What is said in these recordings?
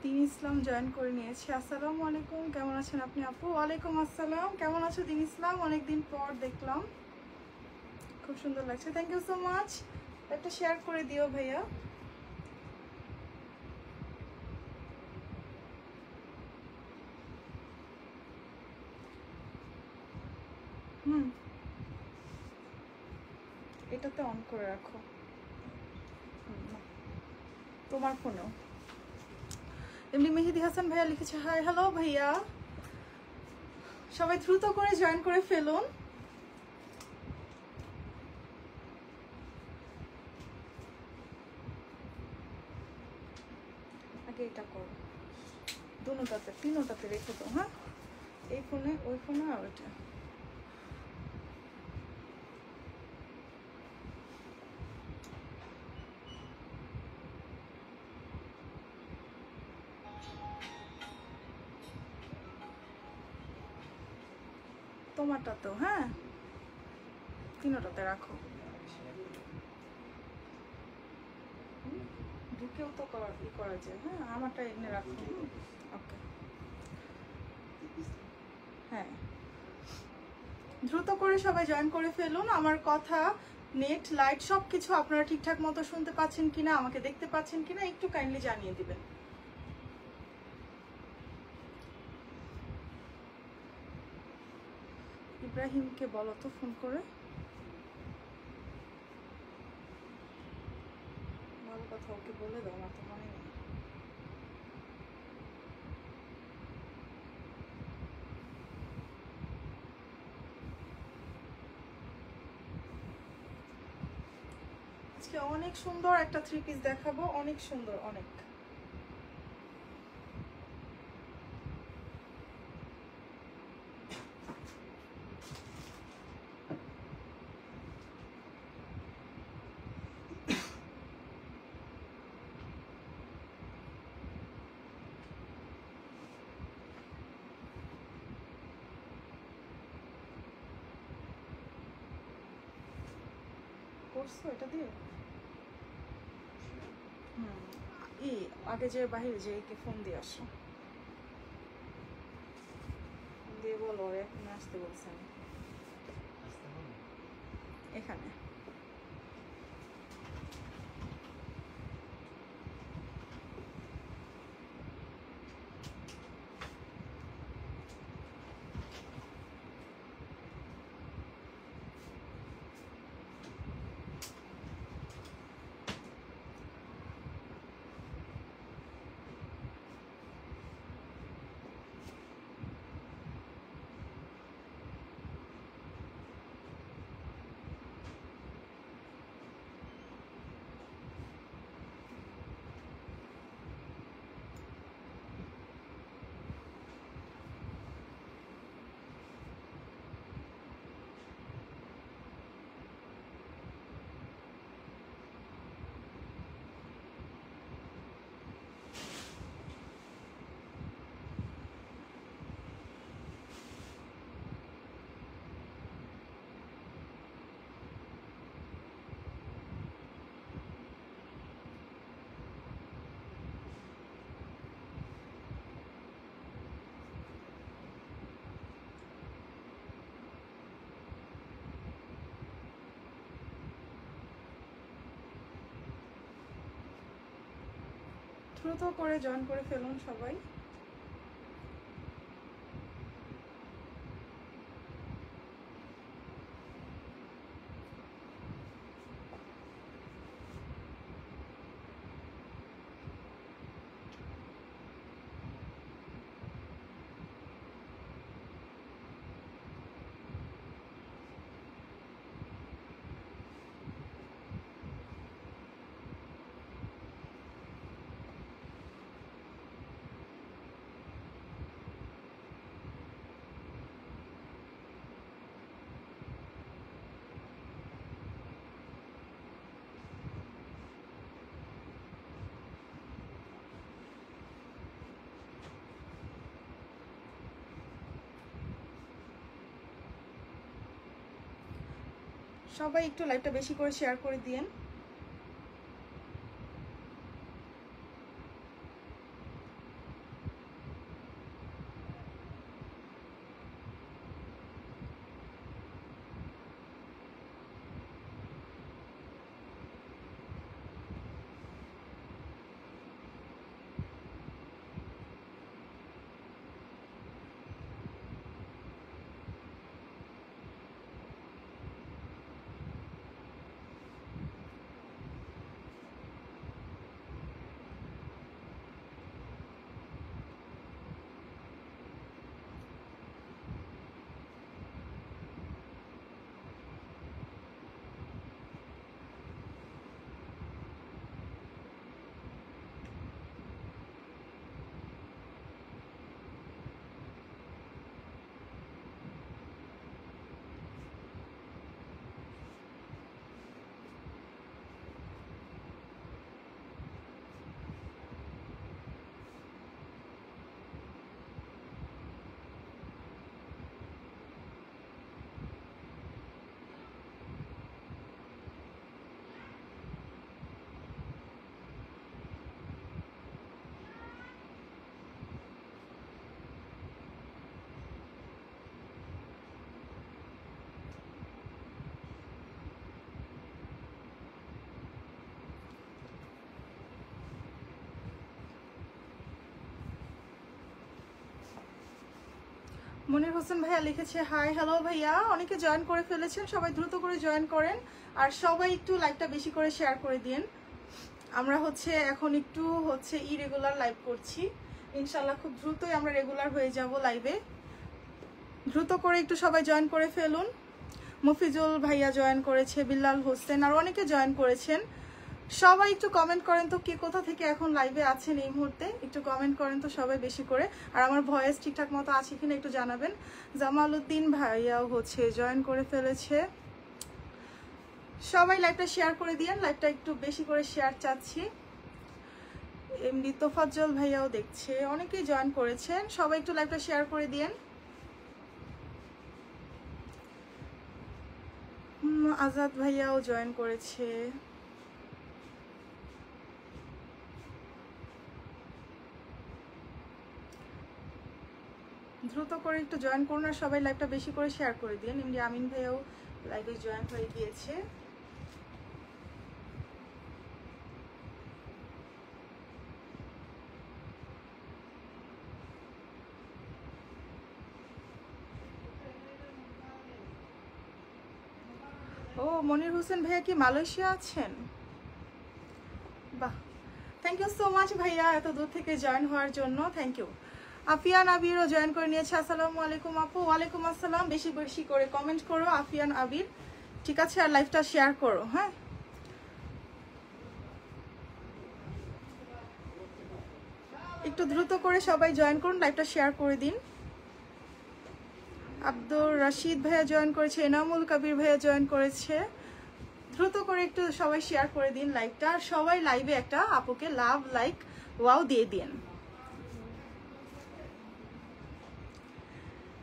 দিন ইসলাম জয়েন করে নিয়েছে। আসসালামু আলাইকুম, কেমন আছেন আপনি আপু? ওয়ালাইকুম আসসালাম, কেমন আছো দিন ইসলাম? অনেকদিন পর দেখলাম, খুব সুন্দর লাগছে, থ্যাংক ইউ সো মাচ। একটা শেয়ার করে দিও ভাইয়া। এটাতে অন করে রাখো, তোমার ফোনেও। এমনি মেহেদি হাসান ভাইয়া লিখেছে হাই, হ্যালো ভাইয়া, সবাই দ্রুত করে জয়েন করে ফেলুন। আগে এটা করো, দুটাতে তিনোটাতে রেখে দাও। হ্যাঁ, এই ফোনে, ওই ফোনে, আর ওইটা। তোমারটাতেও, হ্যাঁ, তিনোটাতে রাখো। ঢুকেও তো করা যায়। হ্যাঁ, আমারটা এনে রাখো। ওকে, হ্যাঁ, দ্রুত করে সবাই জয়েন করে ফেলুন। আমার কথা, নেট, লাইট সব কিছু আপনারা ঠিকঠাক মতো শুনতে পাচ্ছেন কিনা, আমাকে দেখতে পাচ্ছেন কিনা একটু কাইন্ডলি জানিয়ে দিবেন। ইব্রাহিমকে বলো তো ফোন করে, ভালো কথা ওকে বলে দাও, আমার তো মনে নেই। আজকে অনেক সুন্দর একটা থ্রি পিস দেখাবো, অনেক সুন্দর, অনেক। করছো এটা দিয়ে? আগে যে বাহিরে যে একে ফোন দিয়ে আসো, দিয়ে বলো এখন আসতে বলছেন এখানে। দ্রুত করে জয়েন করে ফেলুন সবাই। সবাই একটু লাইভটা বেশি করে শেয়ার করে দিয়েন। মনির হোসেন ভাইয়া লিখেছে হাই হ্যালো ভাইয়া, অনেকে জয়েন করে ফেলেছেন, সবাই দ্রুত করে জয়েন করেন আর সবাই একটু লাইভটা বেশি করে শেয়ার করে দিন। আমরা হচ্ছে এখন একটু হচ্ছে ইরেগুলার লাইভ করছি, ইনশাল্লাহ খুব দ্রুতই আমরা রেগুলার হয়ে যাব লাইভে। দ্রুত করে একটু সবাই জয়েন করে ফেলুন। মফিজুল ভাইয়া জয়েন করেছে, বিল্লাল হোসেন আর অনেকে জয়েন করেছেন। সবাই একটু কমেন্ট করেন তো কে কোথা থেকে এখন লাইভে আছেন এই মুহূর্তে, একটু কমেন্ট করেন তো সবাই বেশি করে। আর আমার ভয়েস ঠিকঠাক মতো আছে কিনা একটু জানাবেন। জামাল উদ্দিন ভাইয়াও হচ্ছে জয়েন করে ফেলেছে। সবাই লাইভটা শেয়ার করে দিয়েন, লাইভটা একটু বেশি করে শেয়ার চাচ্ছি। এমনি তোফাজ্জল ভাইয়াও দেখছে, অনেকেই জয়েন করেছেন, সবাই একটু লাইভটা শেয়ার করে দিয়েন। আজাদ ভাইয়াও জয়েন করেছে। দ্রুত করে একটু জয়েন করুন আর সবাই লাইভটা বেশি করে শেয়ার করে দিন। এমনি আমিন ভাইয়াও লাইভে জয়েন হয়ে গিয়েছে। ও মনির হোসেন ভাইয়া কি মালয়েশিয়া আছেন? বাহ, থ্যাংক ইউ সো মাচ ভাইয়া এত দূর থেকে জয়েন হওয়ার জন্য, থ্যাংক ইউ। আফিয়ান আবিরও জয়েন করে নিয়েছে। আসসালামু আলাইকুম আপু। ওয়ালাইকুম আসসালাম। বেশি বেশি করে কমেন্ট করো আফিয়ান আবির, ঠিক আছে? আর লাইভটা শেয়ার করো। হ্যাঁ, একটু দ্রুত করে সবাই জয়েন করুন, লাইভটা শেয়ার করে দিন। আব্দুর রাশিদ ভাইয়া জয়েন করেছে, এনামুল কবির ভাইয়া জয়েন করেছে। দ্রুত করে একটু সবাই শেয়ার করে দিন লাইভটা। আর সবাই লাইভে একটা আপুকে লাভ লাইক ওয়াও দিয়ে দিন।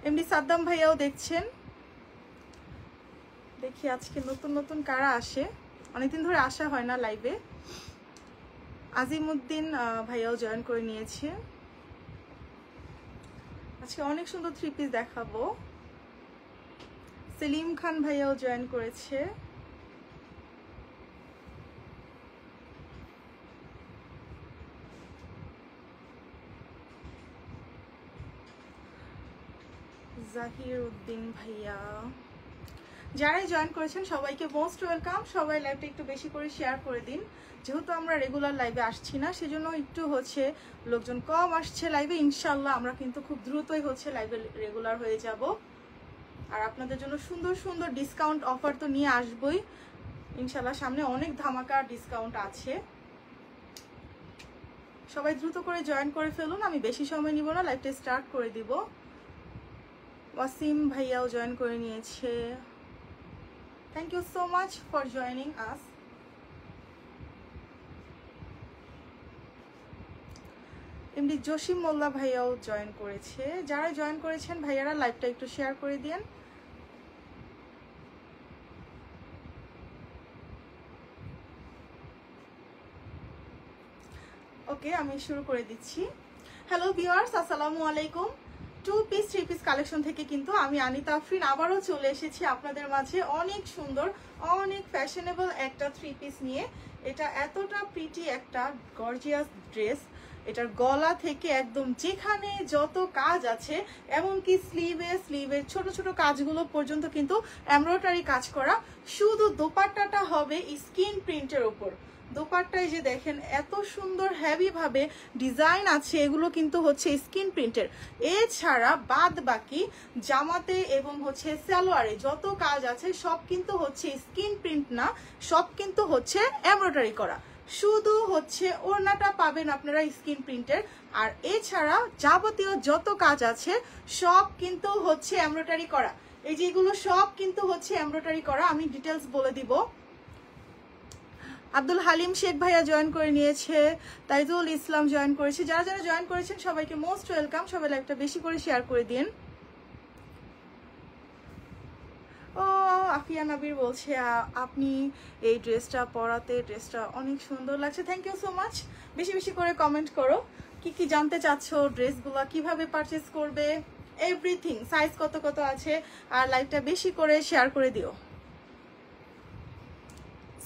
এমনি সাদ্দাম ভাইয়াও দেখছেন, দেখি আজকে নতুন নতুন কারা আসে, অনেকদিন ধরে আসা হয় না লাইভে। আজিমউদ্দিন ভাইয়াও জয়েন করে নিয়েছে। আজকে অনেক সুন্দর থ্রি পিস দেখাবো। সেলিম খান ভাইয়াও জয়েন করেছে। জাহির উদ্দিন ভাইয়া, যারাই জয়েন করেছেন সবাইকে মোস্ট ওয়েলকাম। সবাই লাইভটা একটু বেশি করে শেয়ার করে দিন। যেহেতু আমরা রেগুলার লাইভে আসছি না, সেজন্য একটু হচ্ছে লোকজন কম আসছে লাইভে। ইনশাল্লাহ আমরা কিন্তু খুব দ্রুতই হচ্ছে লাইভে রেগুলার হয়ে যাব। আর আপনাদের জন্য সুন্দর সুন্দর ডিসকাউন্ট অফার তো নিয়ে আসবই ইনশাল্লাহ। সামনে অনেক ধামাকা ডিসকাউন্ট আছে। সবাই দ্রুত করে জয়েন করে ফেলুন, আমি বেশি সময় নিব না, লাইভটা স্টার্ট করে দিব। ওয়াসিম ভাইয়াও জয়েন করে নিয়েছে। Thank you so much for joining us. এমনি জসিম মোল্লা ভাইয়াও জয়েন করেছে। যারা জয়েন করেছেন ভাইয়ারা লাইভটা একটু শেয়ার করে দিন। ওকে, আমি শুরু করে দিচ্ছি। হ্যালো ভিউয়ার্স, আসসালামু আলাইকুম। 2 পিস 3 পিস কালেকশন থেকে কিন্তু আমি আনিতা আফরিন আবারও চলে এসেছি আপনাদের মাঝে অনেক সুন্দর অনেক ফ্যাশনেবল একটা 3 পিস নিয়ে। এটা এতটা প্রিটি একটা গর্জিয়াস ড্রেস। এটার গলা থেকে একদম যেখানে যত কাজ আছে, এমনকি স্লিভের ছোট ছোট কাজগুলো পর্যন্ত কিন্তু এমব্রয়ডারি কাজ করা। শুধু দোপাট্টাটা হবে স্কিন প্রিন্টের উপর। দোপাট্টায় যে দেখেন এত সুন্দর হেভি ভাবে ডিজাইন আছে, এগুলো কিন্তু হচ্ছে স্কিন প্রিন্টের। এছাড়া বাদ বাকি জামাতে এবং হচ্ছে সালোয়ারে যত কাজ আছে সব কিন্তু হচ্ছে স্কিন প্রিন্ট না, সব কিন্তু হচ্ছে এমব্রয়ডারি করা। শুধু হচ্ছে ওড়নাটা পাবেন আপনারা স্কিন প্রিন্টের, আর এছাড়া যাবতীয় যত কাজ আছে সব কিন্তু হচ্ছে এমব্রয়ডারি করা। এই যেগুলো সব কিন্তু হচ্ছে এমব্রয়ডারি করা। আমি ডিটেলস বলে দিব। আব্দুল হালিম শেখ ভাইয়া জয়েন করে নিয়েছে, তাইজুল ইসলাম জয়েন করেছে। যারা যারা জয়েন করেছেন সবাইকে মোস্ট ওয়েলকাম। সবাই লাইভটা বেশি করে শেয়ার করে দিন। ও আফিয়া নাবির বলছে আপনি এই ড্রেসটা পরাতে ড্রেসটা অনেক সুন্দর লাগছে। Thank you so much. বেশি বেশি করে কমেন্ট করো কি কি জানতে চাচ্ছ, ড্রেসগুলো কিভাবে পারচেজ করবে, এভরিথিং, সাইজ কত কত আছে। আর লাইভটা বেশি করে শেয়ার করে দিও।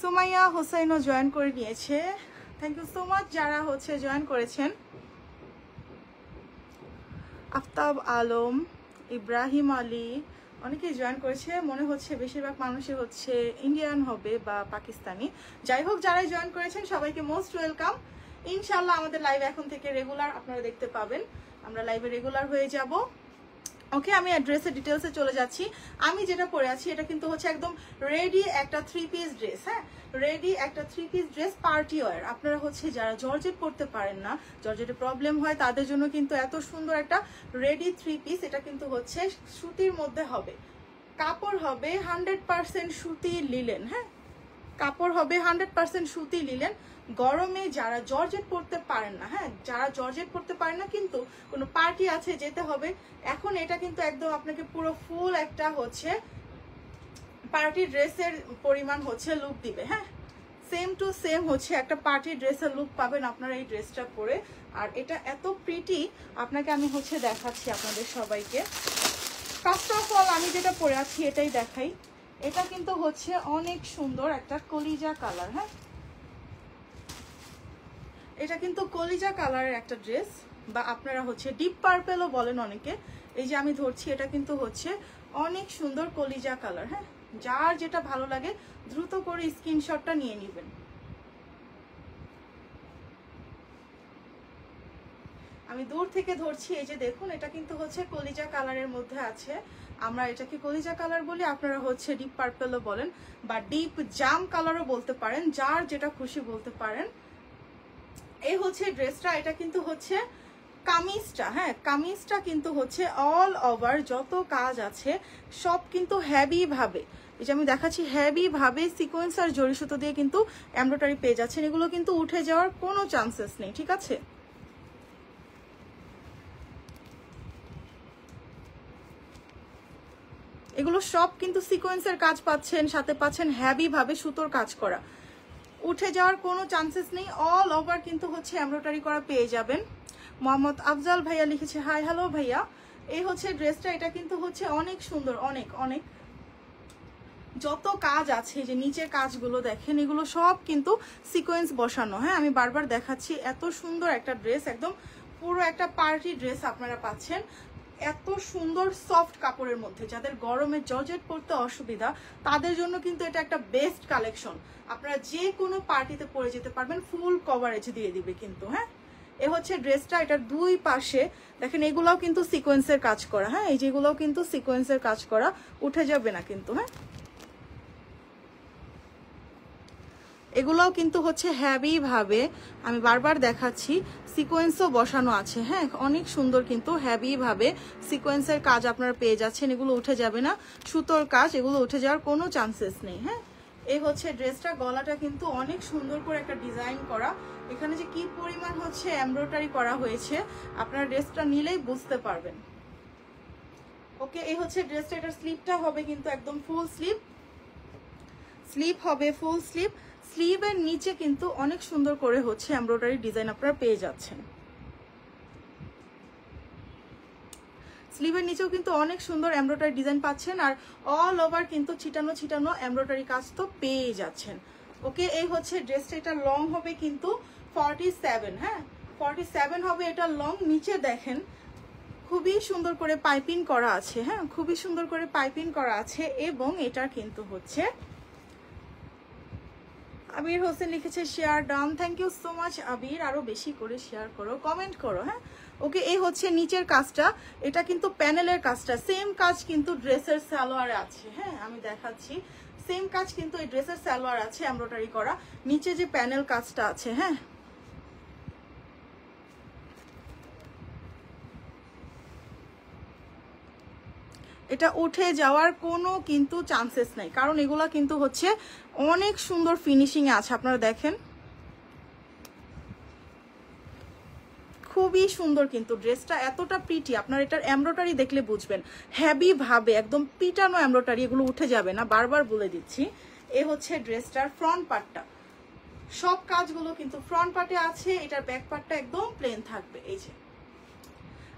সুমাইয়া হোসেনও জয়েন করে নিয়েছে। থ্যাংক ইউ সো মাচ যারা হচ্ছে জয়েন করেছেন। আফতাব আলম, ইব্রাহিম আলী অনেকেই জয়েন করেছে, মনে হচ্ছে বেশিরভাগ মানুষই হচ্ছে ইন্ডিয়ান হবে বা পাকিস্তানি। যাই হোক, যারাই জয়েন করেছেন সবাইকে মোস্ট ওয়েলকাম। ইনশাল্লাহ আমাদের লাইভ এখন থেকে রেগুলার আপনারা দেখতে পাবেন, আমরা লাইভে রেগুলার হয়ে যাব। ওকে, আমি অ্যাড্রেসের ডিটেলসে চলে যাচ্ছি। আমি যেটা পরে আছি এটা কিন্তু হচ্ছে একদম রেডি একটা 3 পিস ড্রেস। হ্যাঁ, রেডি একটা 3 পিস ড্রেস পার্টি ওয়্যার। আপনারা হচ্ছে যারা জর্জেট পরতে পারেন না, জর্জেটে প্রবলেম হয়, তাদের জন্য কিন্তু এত সুন্দর একটা রেডি 3 পিস। এটা কিন্তু হচ্ছে সুতির মধ্যে হবে, কাপড় হবে 100% সুতি লিলেন। হ্যাঁ, কাপড় হবে 100% সুতি লিলেন। গরমে যারা জর্জেট পরতে পারেন না, হ্যাঁ, যারা জর্জেট পরতে পারেন না কিন্তু কোনো পার্টি আছে যেতে হবে, এখন এটা কিন্তু একদম আপনাকে পুরো ফুল একটা হচ্ছে পার্টি ড্রেসের পরিমাণ হচ্ছে লুক দিবে। হ্যাঁ, সেম টু সেম হচ্ছে একটা পার্টি ড্রেসের লুক পাবেন আপনারা এই ড্রেসটা পরে। আর এটা এত প্রিটি, আপনাকে আমি হচ্ছে দেখাচ্ছি আপনাদের সবাইকে। ফার্স্ট অফ অল আমি যেটা পরে আছি এটাই দেখাই। এটা কিন্তু হচ্ছে অনেক সুন্দর একটা কলিজা কালার। হ্যাঁ, এটা কিন্তু কলিজা কালারের একটা ড্রেস, বা আপনারা হচ্ছে ডিপ পার্পেলও বলেন অনেকে। এই যে আমি ধরছি, এটা কিন্তু হচ্ছে অনেক সুন্দর কলিজা কালার। হ্যাঁ, যার যেটা ভালো লাগে দ্রুত করে স্ক্রিনশটটা নিয়ে নেবেন। আমি দূর থেকে ধরছি, এই যে দেখুন, এটা কিন্তু হচ্ছে কলিজা কালারের মধ্যে আছে। আমরা এটাকে কলিজা কালার বলি, আপনারা হচ্ছে ডিপ পার্পেলও বলেন বা ডিপ জাম কালারও বলতে পারেন, যার যেটা খুশি বলতে পারেন। এই হচ্ছে ড্রেসটা, এটা কিন্তু হচ্ছে কামিজটা। হ্যাঁ, কামিজটা কিন্তু হচ্ছে অল ওভার যত কাজ আছে সব কিন্তু হেভি ভাবে, এই যে আমি দেখাচ্ছি, হেভি ভাবে সিকোয়েন্স আর জরি সুতো দিয়ে কিন্তু এমব্রয়ডারি পেয়ে যাচ্ছেন। এগুলো কিন্তু উঠে যাওয়ার কোনো চান্সেস নেই, ঠিক আছে? এগুলো সব কিন্তু সিকোয়েন্সের কাজ পাচ্ছেন, সাথে পাচ্ছেন হেভি ভাবে সুতোর কাজ করা, উঠে যাওয়ার কোনো চান্সেস নেই। অল ওভার কিন্তু হচ্ছে এমব্রয়ডারি করা পেয়ে যাবেন। মোহাম্মদ আফজাল ভাইয়া লিখেছে হাই, হ্যালো ভাইয়া। এই হচ্ছে ড্রেসটা, এটা কিন্তু হচ্ছে অনেক সুন্দর, অনেক অনেক যত কাজ আছে, যে নিচের কাজগুলো দেখেন, এগুলো সব কিন্তু সিকোয়েন্স বসানো। হ্যাঁ, আমি বারবার দেখাচ্ছি, এত সুন্দর একটা ড্রেস, একদম পুরো একটা পার্টি ড্রেস আপনারা পাচ্ছেন এত সুন্দর সফট কাপড়ের মধ্যে। যাদের গরমে জর্জেট পরতে অসুবিধা তাদের জন্য কিন্তু এটা একটা বেস্ট কালেকশন। আপনারা যে কোনো পার্টিতে পরে যেতে পারবেন, ফুল কভারেজ দিয়ে দিবে কিন্তু। হ্যাঁ, এ হচ্ছে ড্রেসটা, এটার দুই পাশে দেখেন এগুলাও কিন্তু সিকোয়েন্সের কাজ করা। হ্যাঁ, এই যেগুলোও কিন্তু সিকোয়েন্সের কাজ করা, উঠে যাবে না কিন্তু। হ্যাঁ, এগুলোও কিন্তু হচ্ছে হেভি ভাবে, আমি বারবার দেখাচ্ছি, সিকোয়েন্সও বসানো আছে। হ্যাঁ, অনেক সুন্দর কিন্তু হেভি ভাবে সিকোয়েন্সের কাজ আপনারা পেয়ে যাচ্ছেন। এগুলো উঠে যাবে না, সুতোর কাজ, এগুলো উঠে যাওয়ার কোনো চান্সেস নেই। হ্যাঁ, এই হচ্ছে ড্রেসটা, গলাটা কিন্তু অনেক সুন্দর করে একটা ডিজাইন করা, এখানে যে কি পরিমাণ হচ্ছে এমব্রয়ডারি করা হয়েছে আপনারা ড্রেসটা নিলেই বুঝতে পারবেন। ওকে, এই হচ্ছে ড্রেসটা, এটার স্লিভটা হবে কিন্তু একদম ফুল স্লিভ, স্লিভ হবে ফুল স্লিভ। স্লিভের নিচে কিন্তু অনেক সুন্দর করে হচ্ছে এমব্রয়ডারি ডিজাইন আপনারা পেয়ে যাচ্ছেন। স্লিভের নিচেও কিন্তু অনেক সুন্দর এমব্রয়ডারি ডিজাইন পাচ্ছেন, আর অল ওভার কিন্তু ছিটানো ছিটানো এমব্রয়ডারি কাজ তো পেয়ে যাচ্ছেন। ওকে, এই হচ্ছে ড্রেসটা, এটা লং হবে কিন্তু 47। হ্যাঁ, 47 হবে এটা লং। নিচে দেখেন খুবই সুন্দর করে পাইপিং করা আছে। হ্যাঁ, খুবই সুন্দর করে পাইপিং করা আছে, এবং এটা কিন্তু হচ্ছে আবির হোসেন লিখেছে share done, thank you so much Abir, আরো বেশি করে শেয়ার করো, কমেন্ট করো। হ্যাঁ, ওকে, এই হচ্ছে নিচের কাজটা, এটা কিন্তু প্যানেলের কাজটা, সেম কাজ কিন্তু ড্রেসের সালোয়ারে আছে। হ্যাঁ, আমি দেখাচ্ছি, সেম কাজ কিন্তু এই ড্রেসের সালোয়ার আছে এমব্রয়ডারি করা, নিচে যে প্যানেল কাজটা আছে। হ্যাঁ, এটা উঠে যাওয়ার কোনো কিন্তু চান্সেস নাই, কারণ এগুলা কিন্তু হচ্ছে অনেক সুন্দর ফিনিশিং এ আছে। আপনারা দেখেন খুবই সুন্দর কিন্তু ড্রেসটা, এতটা প্রিটি, আপনার এটার এমব্রয়ডারি দেখলে বুঝবেন, হেভি ভাবে একদম পিটানো এমব্রয়ডারি, এগুলো উঠে যাবে না, বারবার বলে দিচ্ছি। এ হচ্ছে ড্রেসটার ফ্রন্ট পার্টটা, সব কাজগুলো কিন্তু ফ্রন্ট পার্টে আছে, এটার ব্যাক পার্টটা একদম প্লেন থাকবে। এই যে,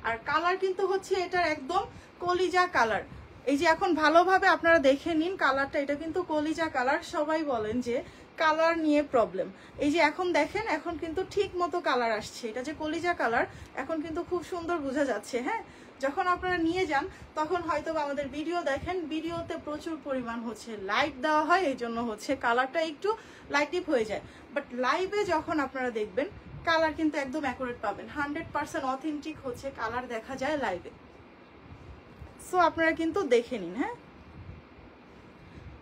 আর কালার কিন্তু হচ্ছে এটার একদম কলিজা কালার। এই যে এখন ভালোভাবে আপনারা দেখে নিন কালারটা, এটা কিন্তু কলিজা কালার। সবাই বলেন যে কালার নিয়ে প্রবলেম, এই যে এখন দেখেন, এখন কিন্তু ঠিক মতো কালার আসছে, এটা যে কলিজা কালার এখন কিন্তু খুব সুন্দর বোঝা যাচ্ছে। হ্যাঁ, যখন আপনারা নিয়ে যান তখন হয়তো আমাদের ভিডিও দেখেন, ভিডিওতে প্রচুর পরিমাণ হচ্ছে লাইট দেওয়া হয়, এই জন্য হচ্ছে কালারটা একটু লাইট ডিপ হয়ে যায়। বাট লাইভে যখন আপনারা দেখবেন কালার কিন্তু একদম অ্যাকুরেট পাবেন, 100% অথেন্টিক হচ্ছে কালার দেখা যায় লাইভে। সো আপনারা কিন্তু দেখে নিন। হ্যাঁ,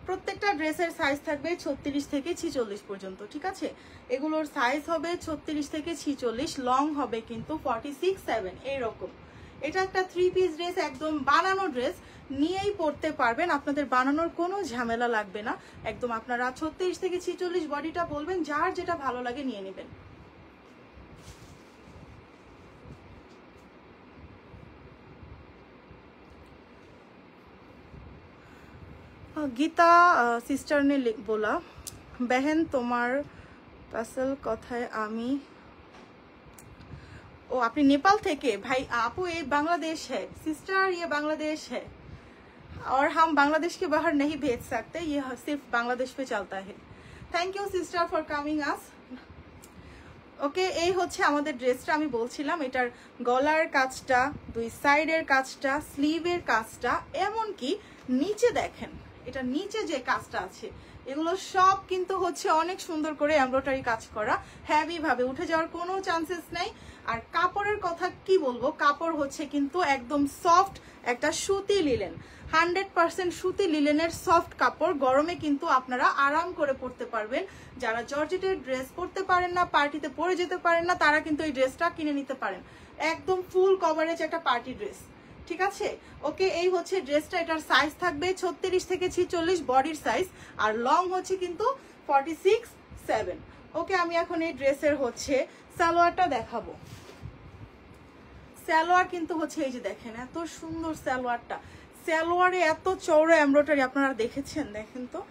প্রত্যেকটা ড্রেসের সাইজ থাকবে 36 থেকে 46 পর্যন্ত, ঠিক আছে? এগুলোর সাইজ হবে 36 থেকে 46, লং হবে কিন্তু 46-7 এইরকম। এটা একটা 3 পিস ড্রেস, একদম বানানো ড্রেস, নিয়েই পরতে পারবেন, আপনাদের বানানোর কোনো ঝামেলা লাগবে না। একদম আপনারা 36 থেকে 46 বডিটা বলবেন, যার যেটা ভালো লাগে নিয়ে নেবেন। गीता सिस्टर ने बोला, बहन तुम्हार पासल कथाय आमी। ओ आपनी नेपाल थे भाई, आपू ये बांग्लादेश है सिस्टर, ये बांग्लादेश है और हम बांग्लादेश के बाहर नहीं भेज सकते, ये सिर्फ बांग्लादेश पे चलता है। Thank you sister for coming us. Okay, এই হচ্ছে আমাদের ড্রেসটা। আমি বলছিলাম এটার গলার কাজটা, দুই সাইডের কাজটা, স্লিভের কাজটা, এমনকি নিচে দেখেন এটা নিচে যে কাজটা আছে, এগুলো সব কিন্তু হচ্ছে অনেক সুন্দর করে এমব্রয়ডারি কাজ করা, হেভি ভাবে উঠে যাওয়ার কোনো চান্সেস নেই। আর কাপড়ের কথা কি বলবো, কাপড় হচ্ছে কিন্তু একদম সফট একটা সুতি লিলেন, 100% সুতি লিলেনের সফট কাপড়। গরমে কিন্তু আপনারা আরাম করে পরতে পারবেন। যারা জর্জেটের ড্রেস পরতে পারেন না, পার্টিতে পরে যেতে পারেন না, তারা কিন্তু এই ড্রেসটা কিনে নিতে পারেন। একদম ফুল কভারেজ একটা পার্টি ড্রেস, ঠিক আছে? ওকে, এই হচ্ছে ড্রেসটা। এটার সাইজ থাকবে 36 থেকে 46 বডির সাইজ, আর লং হচ্ছে কিন্তু 46-7। ওকে, আমি এখন এই ড্রেসের হচ্ছে সালোয়ারটা দেখাবো। সালোয়ার কিন্তু হচ্ছে এই যে দেখেন এত সুন্দর সালোয়ারটা, সালোয়ারে এত চওড়া এমব্রয়ডারি আপনারা দেখেছেন, দেখেন তো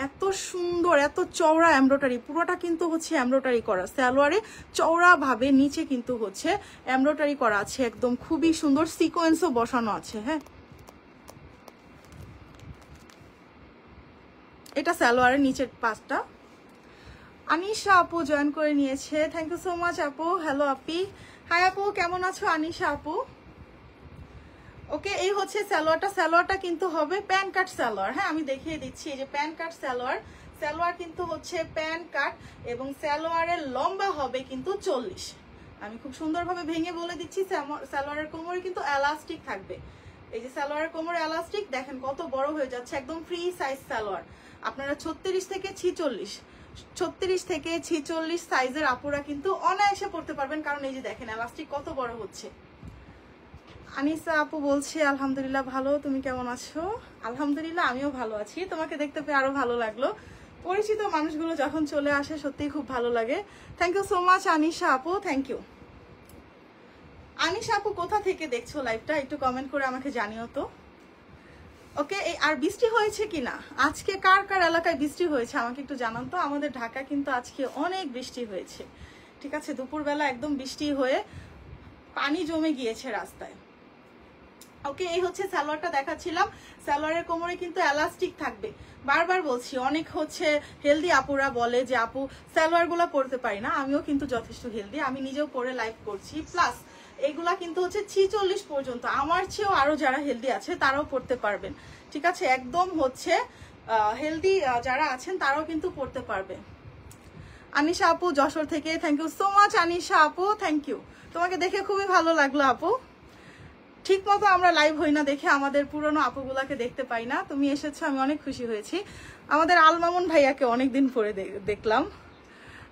এত সুন্দর এত চওড়া এমব্রয়ডারি, পুরোটা কিন্তু হচ্ছে এমব্রয়ডারি করা। সালোয়ারে চওড়া ভাবে নিচে কিন্তু হচ্ছে এমব্রয়ডারি করা আছে, একদম খুবই সুন্দর সিকোয়েন্সও বসানো আছে। হ্যাঁ, এটা সালোয়ারের নিচের পাশটা। আনিশা আপু জয়েন করে নিয়েছে, থ্যাংক ইউ সো মাচ আপু। হ্যালো আপি, হাই আপু, কেমন আছো আনিশা আপু? ওকে, এই হচ্ছে সালোয়ারটা। সালোয়ারটা কিন্তু হবে প্যান কাট সালোয়ার। হ্যাঁ, আমি দেখিয়ে দিচ্ছি, এই যে প্যান কাট সালোয়ার। সালোয়ার কিন্তু হচ্ছে প্যান কাট এবং সালোয়ারের লম্বা হবে কিন্তু 40। আমি খুব সুন্দরভাবে ভেঙে বলে দিচ্ছি, সালোয়ারের কোমরে কিন্তু এলাস্টিক থাকবে। এই যে সালোয়ারের কোমরে এলাস্টিক দেখেন কত বড় হয়ে যাচ্ছে, একদম ফ্রি সাইজ সালোয়ার। আপনারা 36 থেকে 46 সাইজের আপুরা কিন্তু অনায়াসে পড়তে পারবেন, কারণ এই যে দেখেন এলাস্টিক কত বড় হচ্ছে। আনিসা আপু বলছে আলহামদুলিল্লাহ ভালো, তুমি কেমন আছো? আলহামদুলিল্লাহ আমিও ভালো আছি, তোমাকে দেখতে পেয়ে আরো ভালো লাগলো। পরিচিত মানুষগুলো যখন চলে আসে সত্যিই খুব ভালো লাগে। Thank you so much Anisa আপু, থ্যাংক ইউ। আনিসা আপু কোথা থেকে দেখছো লাইভটা একটু কমেন্ট করে আমাকে জানিও তো। ওকে, আর বৃষ্টি হয়েছে কিনা, আজকে কার কার এলাকায় বৃষ্টি হয়েছে আমাকে একটু জানান তো। আমাদের ঢাকা কিন্তু আজকে অনেক বৃষ্টি হয়েছে, ঠিক আছে? দুপুরবেলা একদম বৃষ্টি হয়ে পানি জমে গিয়েছে রাস্তায়। ওকে, এই হচ্ছে সালোয়ারটা দেখাচ্ছিলাম। সালোয়ারের কোমরে কিন্তু এলাস্টিক থাকবে। বারবার বলছি, অনেক হচ্ছে হেলদি আপুরা বলে যে আপু সালোয়ারগুলো পরতে পারি না, আমিও কিন্তু যথেষ্ট হেলদি, আমি নিজেও পরে লাইভ করছি। প্লাস এগুলা কিন্তু হচ্ছে 46 পর্যন্ত, আমার চেয়েও আরো যারা হেলদি আছে তারাও পরতে পারবেন, ঠিক আছে? একদম হচ্ছে হেলদি যারা আছেন তারাও কিন্তু পরতে পারবে। আনিশা আপু যশোর থেকে, thank you so much Anisha আপু, থ্যাংক ইউ। তোমাকে দেখে খুবই ভালো লাগলো আপু। ঠিক মতো আমরা লাইভ হই না দেখে আমাদের পুরনো আপুগুলাকে দেখতে পাই না, তুমি এসেছো আমি অনেক খুশি হয়েছি। আমাদের আলমামুন ভাইয়াকে অনেকদিন পরে দেখলাম।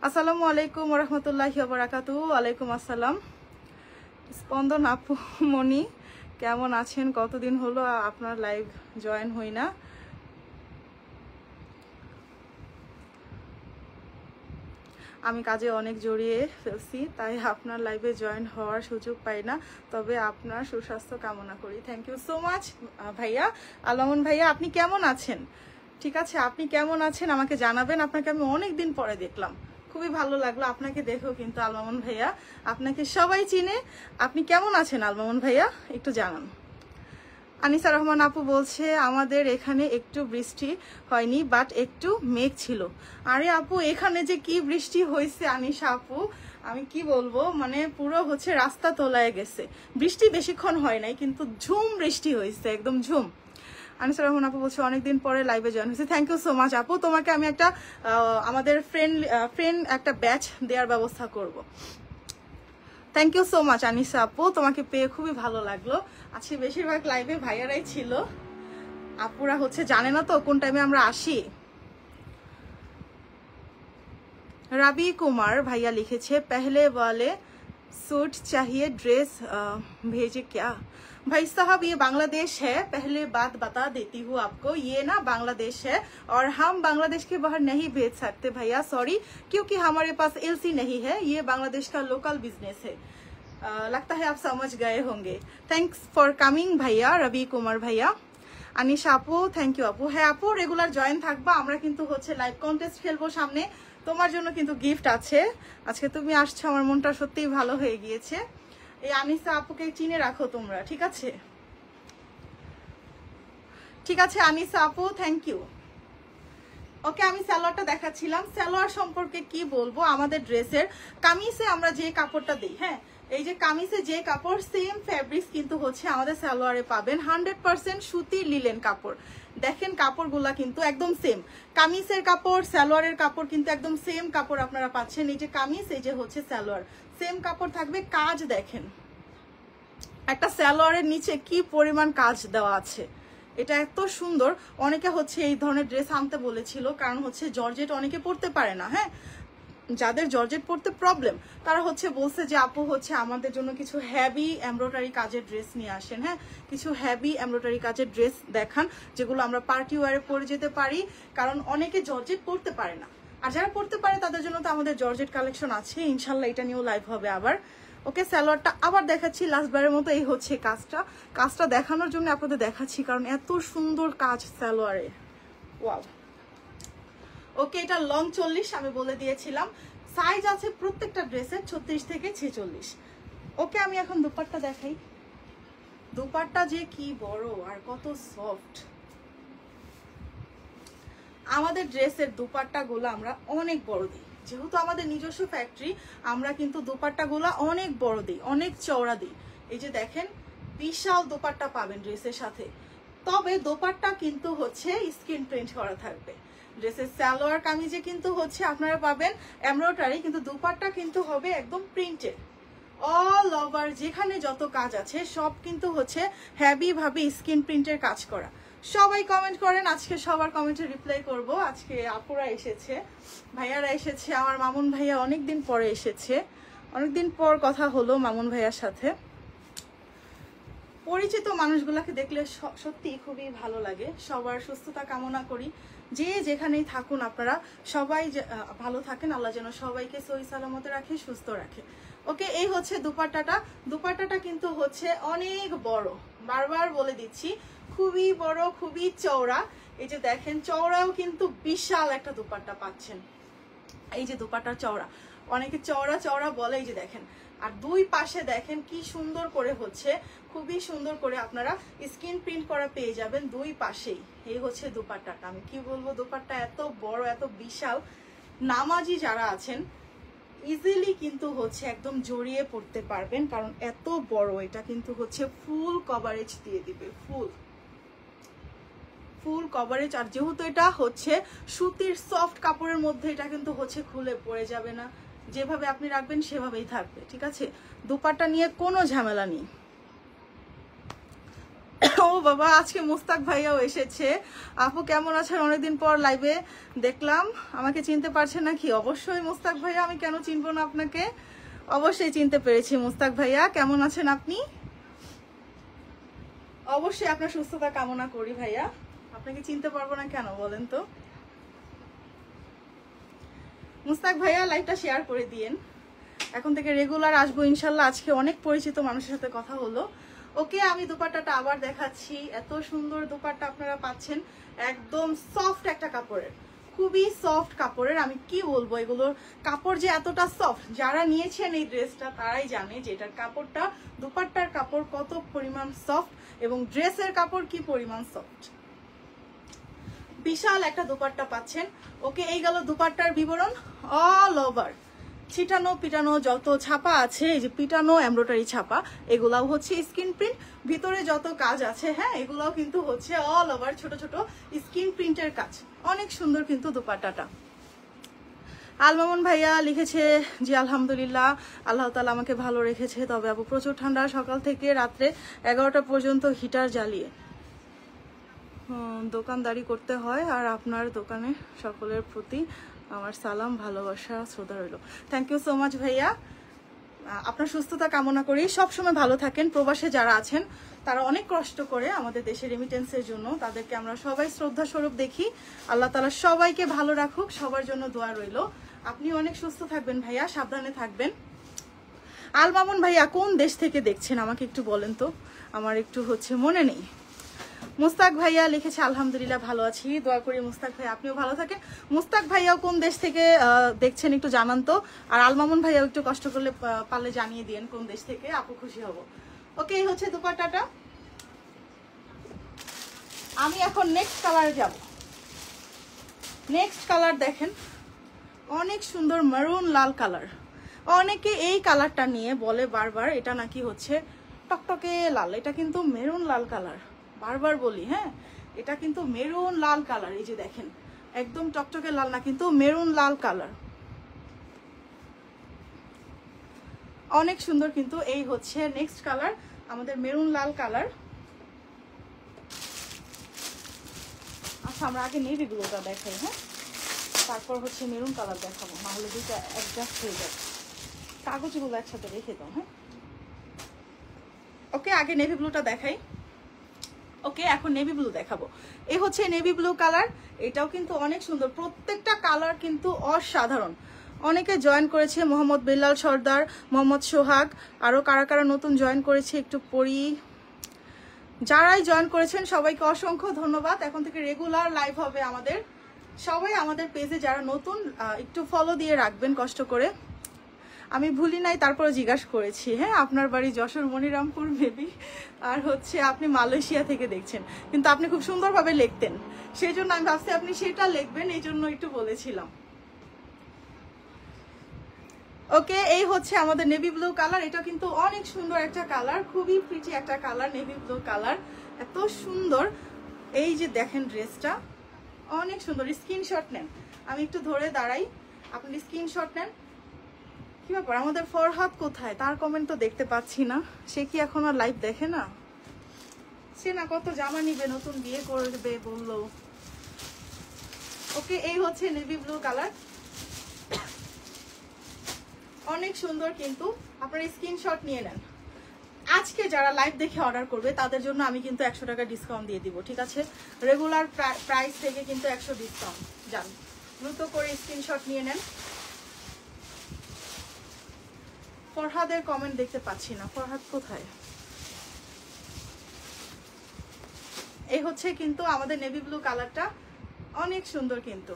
আসসালামু আলাইকুম ওয়া রাহমাতুল্লাহি ওয়া বারাকাতুহু। ওয়ালাইকুম আসসালাম। স্পন্দন আপু মনি কেমন আছেন? কতদিন হলো আপনার লাইভ জয়েন হই না। আমি কাজে অনেক জড়িয়ে ফেলছি, তাই আপনার লাইভে জয়েন হওয়ার সুযোগ পাই না, তবে আপনার সুস্বাস্থ্য কামনা করি। থ্যাংক ইউ সো মাচ ভাইয়া, আলমন ভাইয়া, আপনি কেমন আছেন? ঠিক আছে, আপনি কেমন আছেন আমাকে জানাবেন। আপনাকে আমি অনেক দিন পরে দেখলাম, খুবই ভালো লাগলো আপনাকে দেখেও কিন্তু আলমামুন ভাইয়া, আপনাকে সবাই চিনে। আপনি কেমন আছেন আলমামুন ভাইয়া একটু জানান। আনিসা রহমান আপু বলছে আমাদের এখানে একটু বৃষ্টি হয়নি, বাট একটু মেঘ ছিল। আরে আপু, এখানে যে কি বৃষ্টি হয়েছে আনিসা আপু, আমি কি বলবো, মানে পুরো হচ্ছে রাস্তা তোলায় গেছে। বৃষ্টি বেশিক্ষণ হয় নাই, কিন্তু ঝুম বৃষ্টি হয়েছে, একদম ঝুম। আনিসা রহমান আপু বলছে অনেকদিন পরে লাইভে জয়েন হয়েছে। থ্যাংক ইউ সো মাচ আপু, তোমাকে আমি একটা আমাদের ফ্রেন্ড একটা ব্যাচ দেওয়ার ব্যবস্থা করব। Thank you so much Anisa আপু, তোমাকে পেয়ে খুবই ভালো লাগলো। আজকে বেশিরভাগ লাইভে ভাইয়ারাই ছিল, আপুরা হচ্ছে জানে না তো কোন টাইমে আমরা আসি। रवि कुमार भैया लिखे छे पहले वाले सूट चाहिए ड्रेस भेजे क्या? भाई साहब ये बांग्लादेश है, पहले बात बता देती हूँ आपको, ये ना बांग्लादेश है और हम बांग्लादेश के बाहर नहीं भेज सकते भैया, सॉरी, क्योंकि हमारे पास एलसी नहीं है, ये बांग्लादेश का लोकल बिजनेस है। लगता है आप समझ गए होंगे। थैंक्स फॉर कमिंग भैया, रवि कुमार भैया। আনিশা আপু থ্যাংক ইউ আপু। হ্যাঁ আপু, রেগুলার জয়েন থাকবা, আমরা কিন্তু হচ্ছে লাইভ কন্টেস্ট খেলবো সামনে, তোমার জন্য কিন্তু গিফট আছে। আজকে তুমি আসছো, আমার মনটা সত্যিই ভালো হয়ে গিয়েছে। এই আনিসা আপুকে চিনে রাখো তোমরা, ঠিক আছে? ঠিক আছে আনিসা আপু, থ্যাংক ইউ। ওকে, আমি সালোয়ারটা দেখাচ্ছিলাম। সালোয়ার সম্পর্কে কি বলবো, আমাদের ড্রেসের কামিজে আমরা যে কাপড়টা দিই, হ্যাঁ, এই যে কামিজে যে কাপড়, সেম ফ্যাব্রিক্স কিন্তু হচ্ছে আমাদের সালোয়ারে পাবেন। 100% সুতির লিলেন কাপড়। দেখেন কাপড়গুলা কিন্তু একদম সেম, কামিজের কাপড় সালোয়ারের কাপড় কিন্তু একদম সেম কাপড় আপনারা পাচ্ছেন। এই যে কামিজ, এই যে হচ্ছে সালোয়ার, সেম কাপড় থাকবে। কাজ দেখেন, একটা সালোয়ারের নিচে কি পরিমাণ কাজ দেওয়া আছে, এটা এত সুন্দর। অনেকে হচ্ছে এই ধরনের ড্রেস আনতে বলেছিল, কারণ হচ্ছে জর্জেট অনেকে পরতে পারে না, হ্যাঁ, যাদের জর্জেট পরতে প্রবলেম তারা হচ্ছে বলছে যে আপু হচ্ছে আমাদের জন্য কিছু হ্যাভি এমব্রয়ডারি কাজের ড্রেস নিয়ে আসেন, হ্যাঁ, কিছু হ্যাভি এমব্রয়ডারি কাজের ড্রেস দেখান, যেগুলো আমরা পার্টি ওয়ারে পরে যেতে পারি, কারণ অনেকে জর্জেট পরতে পারে না। আর যারা পরতে পারে তাদের জন্য তো আমাদের জর্জেট কালেকশন আছে, ইনশাল্লাহ এটা নিয়েও লাইভ হবে আবার। ওকে, সালোয়ারটা আবার দেখাচ্ছি লাস্টবারের মতো। এই হচ্ছে কাজটা দেখানোর জন্য আপনাদের দেখাচ্ছি, কারণ এত সুন্দর কাজ সালোয়ারে, ওয়াও। ওকে, এটা লং 40 আমি বলে দিয়েছিলাম, সাইজ আছে প্রত্যেকটা ড্রেসের 36 থেকে 46। ওকে, আমি এখন দুপাট্টা দেখাই। দুপাট্টা যে কি বড় আর কত সফট। আমাদের ড্রেসের দুপাট্টাগুলো আমরা অনেক বড় দিই, যেহেতু আমাদের নিজস্ব ফ্যাক্টরি, আমরা কিন্তু দুপাট্টাগুলো অনেক বড় দিই, অনেক চওড়া দিই। এই যে দেখেন, বিশাল দোপাট্টা পাবেন ড্রেসের সাথে। তবে দোপাট্টা কিন্তু হচ্ছে স্ক্রিন প্রিন্ট করা থাকবে। ড্রেসের সালোয়ার কামিজে কিন্তু হচ্ছে আপনারা পাবেন এমব্রয়ডারি, কিন্তু দুপাট্টা কিন্তু হবে একদম প্রিন্টেড। অল ওভার যেখানে যত কাজ আছে সব কিন্তু হচ্ছে হেভি ভাবে স্ক্রিন প্রিন্টের কাজ করা। সবাই কমেন্ট করেন, আজকে সবার কমেন্টে রিপ্লাই করব। আজকে আপুরা এসেছে, ভাইয়ারা এসেছে, আমার মামুন ভাইয়া অনেকদিন পরে এসেছে, অনেকদিন পর কথা হলো মামুন ভাইয়ার সাথে। পরিচিত মানুষগুলোকে দেখলে সত্যি খুবই ভালো লাগে। সবার সুস্থতা কামনা করি, যে যেখানেই থাকুন আপনারা সবাই ভালো থাকেন, আল্লাহ যেন সবাইকে সহি সালামতে রাখে, সুস্থ রাখে। ওকে, এই হচ্ছে দুপাট্টাটা। দুপাট্টাটা কিন্তু হচ্ছে অনেক বড়, বারবার বলে দিচ্ছি, খুবই বড়, খুবই চওড়া। এই যে দেখেন, চওড়াও কিন্তু বিশাল একটা দুপাট্টা পাচ্ছেন। এই যে দুপাট্টা চওড়া, অনেকে চওড়া চওড়া বলে, এই যে দেখেন। আর দুই পাশে দেখেন কি সুন্দর করে হচ্ছে, খুবই সুন্দর করে আপনারা স্ক্রিন প্রিন্ট করা পেয়ে যাবেন দুই পাশেই। এই হচ্ছে দুপাট্টাটা। আমি কি বলবো, দুপাট্টা এত বড়, এত বিশাল, নামাজি যারা আছেন ইজিলি কিন্তু হচ্ছে একদম জড়িয়ে পড়তে পারবেন, কারণ এত বড়। এটা কিন্তু হচ্ছে ফুল কভারেজ দিয়ে দিবে, ফুল কভারেজ। আর যেহেতু এটা হচ্ছে সুতির সফট কাপড়ের মধ্যে, এটা কিন্তু হচ্ছে খুলে পড়ে যাবে না, যেভাবে আপনি রাখবেন সেভাবেই থাকবে, ঠিক আছে? দুপাট্টা নিয়ে কোনো ঝামেলা নেই। ও বাবা, আজকে মুস্তাক ভাইয়াও এসেছে। আপু কেমন আছেন? অনেকদিন পর লাইভে দেখলাম, আমাকে চিনতে পারছেন নাকি? অবশ্যই মুস্তাক ভাইয়া, আমি কেন চিনবো না আপনাকে, অবশ্যই চিনতে পেরেছি। মুস্তাক ভাইয়া কেমন আছেন আপনি? অবশ্যই আপনার সুস্থতা কামনা করি ভাইয়া, আপনাকে চিনতে পারবো না কেন বলেন তো? মুস্তাক ভাইয়া লাইভটা শেয়ার করে দিয়েন, এখন থেকে রেগুলার আসবো ইনশাল্লাহ। আজকে অনেক পরিচিত মানুষের সাথে কথা হলো। ওকে, আমি দুপাট্টাটা আবার দেখাচ্ছি। এত সুন্দর দুপাট্টা আপনারা পাচ্ছেন, একদম সফট একটা কাপড়ের, খুবই সফট কাপড়ের। আমি কি বলবো, এগুলোর কাপড় যে এতটা সফট, যারা নিয়েছেন এই ড্রেসটা তারাই জানে যে এটার কাপড়টা, দুপাট্টার কাপড় কত পরিমাণ সফট এবং ড্রেসের কাপড় কি পরিমাণ সফট। বিশাল একটা দুপাট্টা পাচ্ছেন। ওকে, এই গেল দুপাট্টার বিবরণ। অল ওভার ছিটানো পিটানো যত ছাপা আছে, এই যে পিটানো এমব্রয়ডারি ছাপা, এগুলাও হচ্ছে স্ক্রিন প্রিন্ট। ভিতরে যত কাজ আছে, হ্যাঁ, এগুলাও কিন্তু হচ্ছে অল ওভার ছোট ছোট স্ক্রিন প্রিন্টের কাজ। অনেক সুন্দর কিন্তু দুপাট্টাটা। আলমামুন ভাইয়া লিখেছে জি আলহামদুলিল্লাহ, আল্লাহ তাআলা আমাকে ভালো রেখেছে। তবে আপু প্রচুর ঠান্ডা, সকাল থেকে রাত্রে 11টা পর্যন্ত হিটার জ্বালিয়ে দোকানদারি করতে হয়। আর আপনার দোকানে সকলের প্রতি আমার সালাম, ভালোবাসা, শ্রদ্ধা রইল। থ্যাংক ইউ সো মাচ ভাইয়া, আপনার সুস্থতা কামনা করি, সবসময় ভালো থাকেন। প্রবাসে যারা আছেন তারা অনেক কষ্ট করে আমাদের দেশের রেমিটেন্সের জন্য, তাদেরকে আমরা সবাই শ্রদ্ধা স্বরূপ দেখি। আল্লাহ তাআলা সবাইকে ভালো রাখুক, সবার জন্য দোয়া রইল। আপনি অনেক সুস্থ থাকবেন ভাইয়া, সাবধানে থাকবেন। আলমামুন ভাইয়া কোন দেশ থেকে দেখছেন আমাকে একটু বলেন তো, আমার একটু হচ্ছে মনে নেই। মুস্তাক ভাইয়া লিখেছে আলহামদুলিল্লাহ ভালো আছি, দোয়া করি মুস্তাক ভাই আপনিও ভালো থাকেন। মুস্তাক ভাইয়াও কোন দেশ থেকে দেখছেন একটু জানান তো। আর আলমামুন ভাইয়াও একটু কষ্ট করলে পারলে জানিয়ে দিন কোন দেশ থেকে, আপু খুশি হব। ওকে, এই হচ্ছে দুপাট্টাটা। আমি এখন নেক্সট কালারে যাব। নেক্সট কালার দেখেন, অনেক সুন্দর মেরুন লাল কালার। অনেকে এই কালারটা নিয়ে বলে বারবার এটা নাকি হচ্ছে টকটকে লাল, এটা কিন্তু মেরুন লাল কালার। বারবার বলি, হ্যাঁ, এটা কিন্তু মেরুন লাল কালার। এই যে দেখেন, একদম টকটকে লাল না, কিন্তু মেরুন লাল কালার। অনেক সুন্দর কিন্তু। এই হচ্ছে নেক্সট কালার, আমাদের মেরুন লাল কালার। আচ্ছা, আমরা আগে নেভি ব্লুটা দেখাই, হ্যাঁ, তারপর হচ্ছে মেরুন কালার দেখাবো, নাহলে দুইটা অ্যাডজাস্ট হয়ে যাবে। কাগজগুলো একসাথে রেখে দাও, হ্যাঁ। ওকে, আগে নেভি ব্লুটা দেখাই। ওকে, এখন নেভি ব্লু দেখাবো। এই হচ্ছে নেভি ব্লু কালার। এটাও কিন্তু অনেক সুন্দর, প্রত্যেকটা কালার কিন্তু অসাধারণ। অনেকে জয়েন করেছে, মোহাম্মদ বেলাল সর্দার, মোহাম্মদ সোহাগ, আরও কারা কারা নতুন জয়েন করেছে একটু পড়ি। যারাই জয়েন করেছেন সবাইকে অসংখ্য ধন্যবাদ। এখন থেকে রেগুলার লাইভ হবে আমাদের। সবাই আমাদের পেজে যারা নতুন একটু ফলো দিয়ে রাখবেন কষ্ট করে। আমি ভুলি নাই, তারপরে জিজ্ঞাসা করেছি, হ্যাঁ, আপনার বাড়ি যশোর মনিরামপুর মেবি, আর হচ্ছে আপনি মালয়েশিয়া থেকে দেখছেন, কিন্তু আপনি খুব সুন্দরভাবে লিখতেন, সেই জন্য আমি ভাবছি আপনি সেটা লিখবেন, এই জন্য একটু বলেছিলাম। ওকে, এই হচ্ছে আমাদের নেভি ব্লু কালার। এটা কিন্তু অনেক সুন্দর একটা কালার, খুবই প্রিটি একটা কালার, নেভি ব্লু কালার, এত সুন্দর। এই যে দেখেন ড্রেসটা অনেক সুন্দর। স্ক্রিনশট নেন, আমি একটু ধরে দাঁড়াই, আপনি স্ক্রিনশট নেন। কি ব্যাপার, আমাদের ফরহাদ কোথায়? তার কমেন্ট তো দেখতে পাচ্ছি না। সে কি এখন আর লাইভ দেখে না? সে না কত জামা নিবে, নতুন বিয়ে করবে বললো। ওকে, এই হচ্ছে নেভি ব্লু কালার, অনেক সুন্দর কিন্তু। আপনারা স্ক্রিনশট নিয়ে নেন। আজকে যারা লাইভ দেখে অর্ডার করবে তাদের জন্য আমি কিন্তু 100 টাকা ডিসকাউন্ট দিয়ে দিব, ঠিক আছে? রেগুলার প্রাইস থেকে কিন্তু 100 ডিসকাউন্ট। যান, দ্রুত করে স্ক্রিনশট নিয়ে নেন। ফরহাদের কমেন্ট দেখতে পাচ্ছি না, ফরহাদ কোথায়? এই হচ্ছে কিন্তু আমাদের নেভি ব্লু কালারটা, অনেক সুন্দর কিন্তু।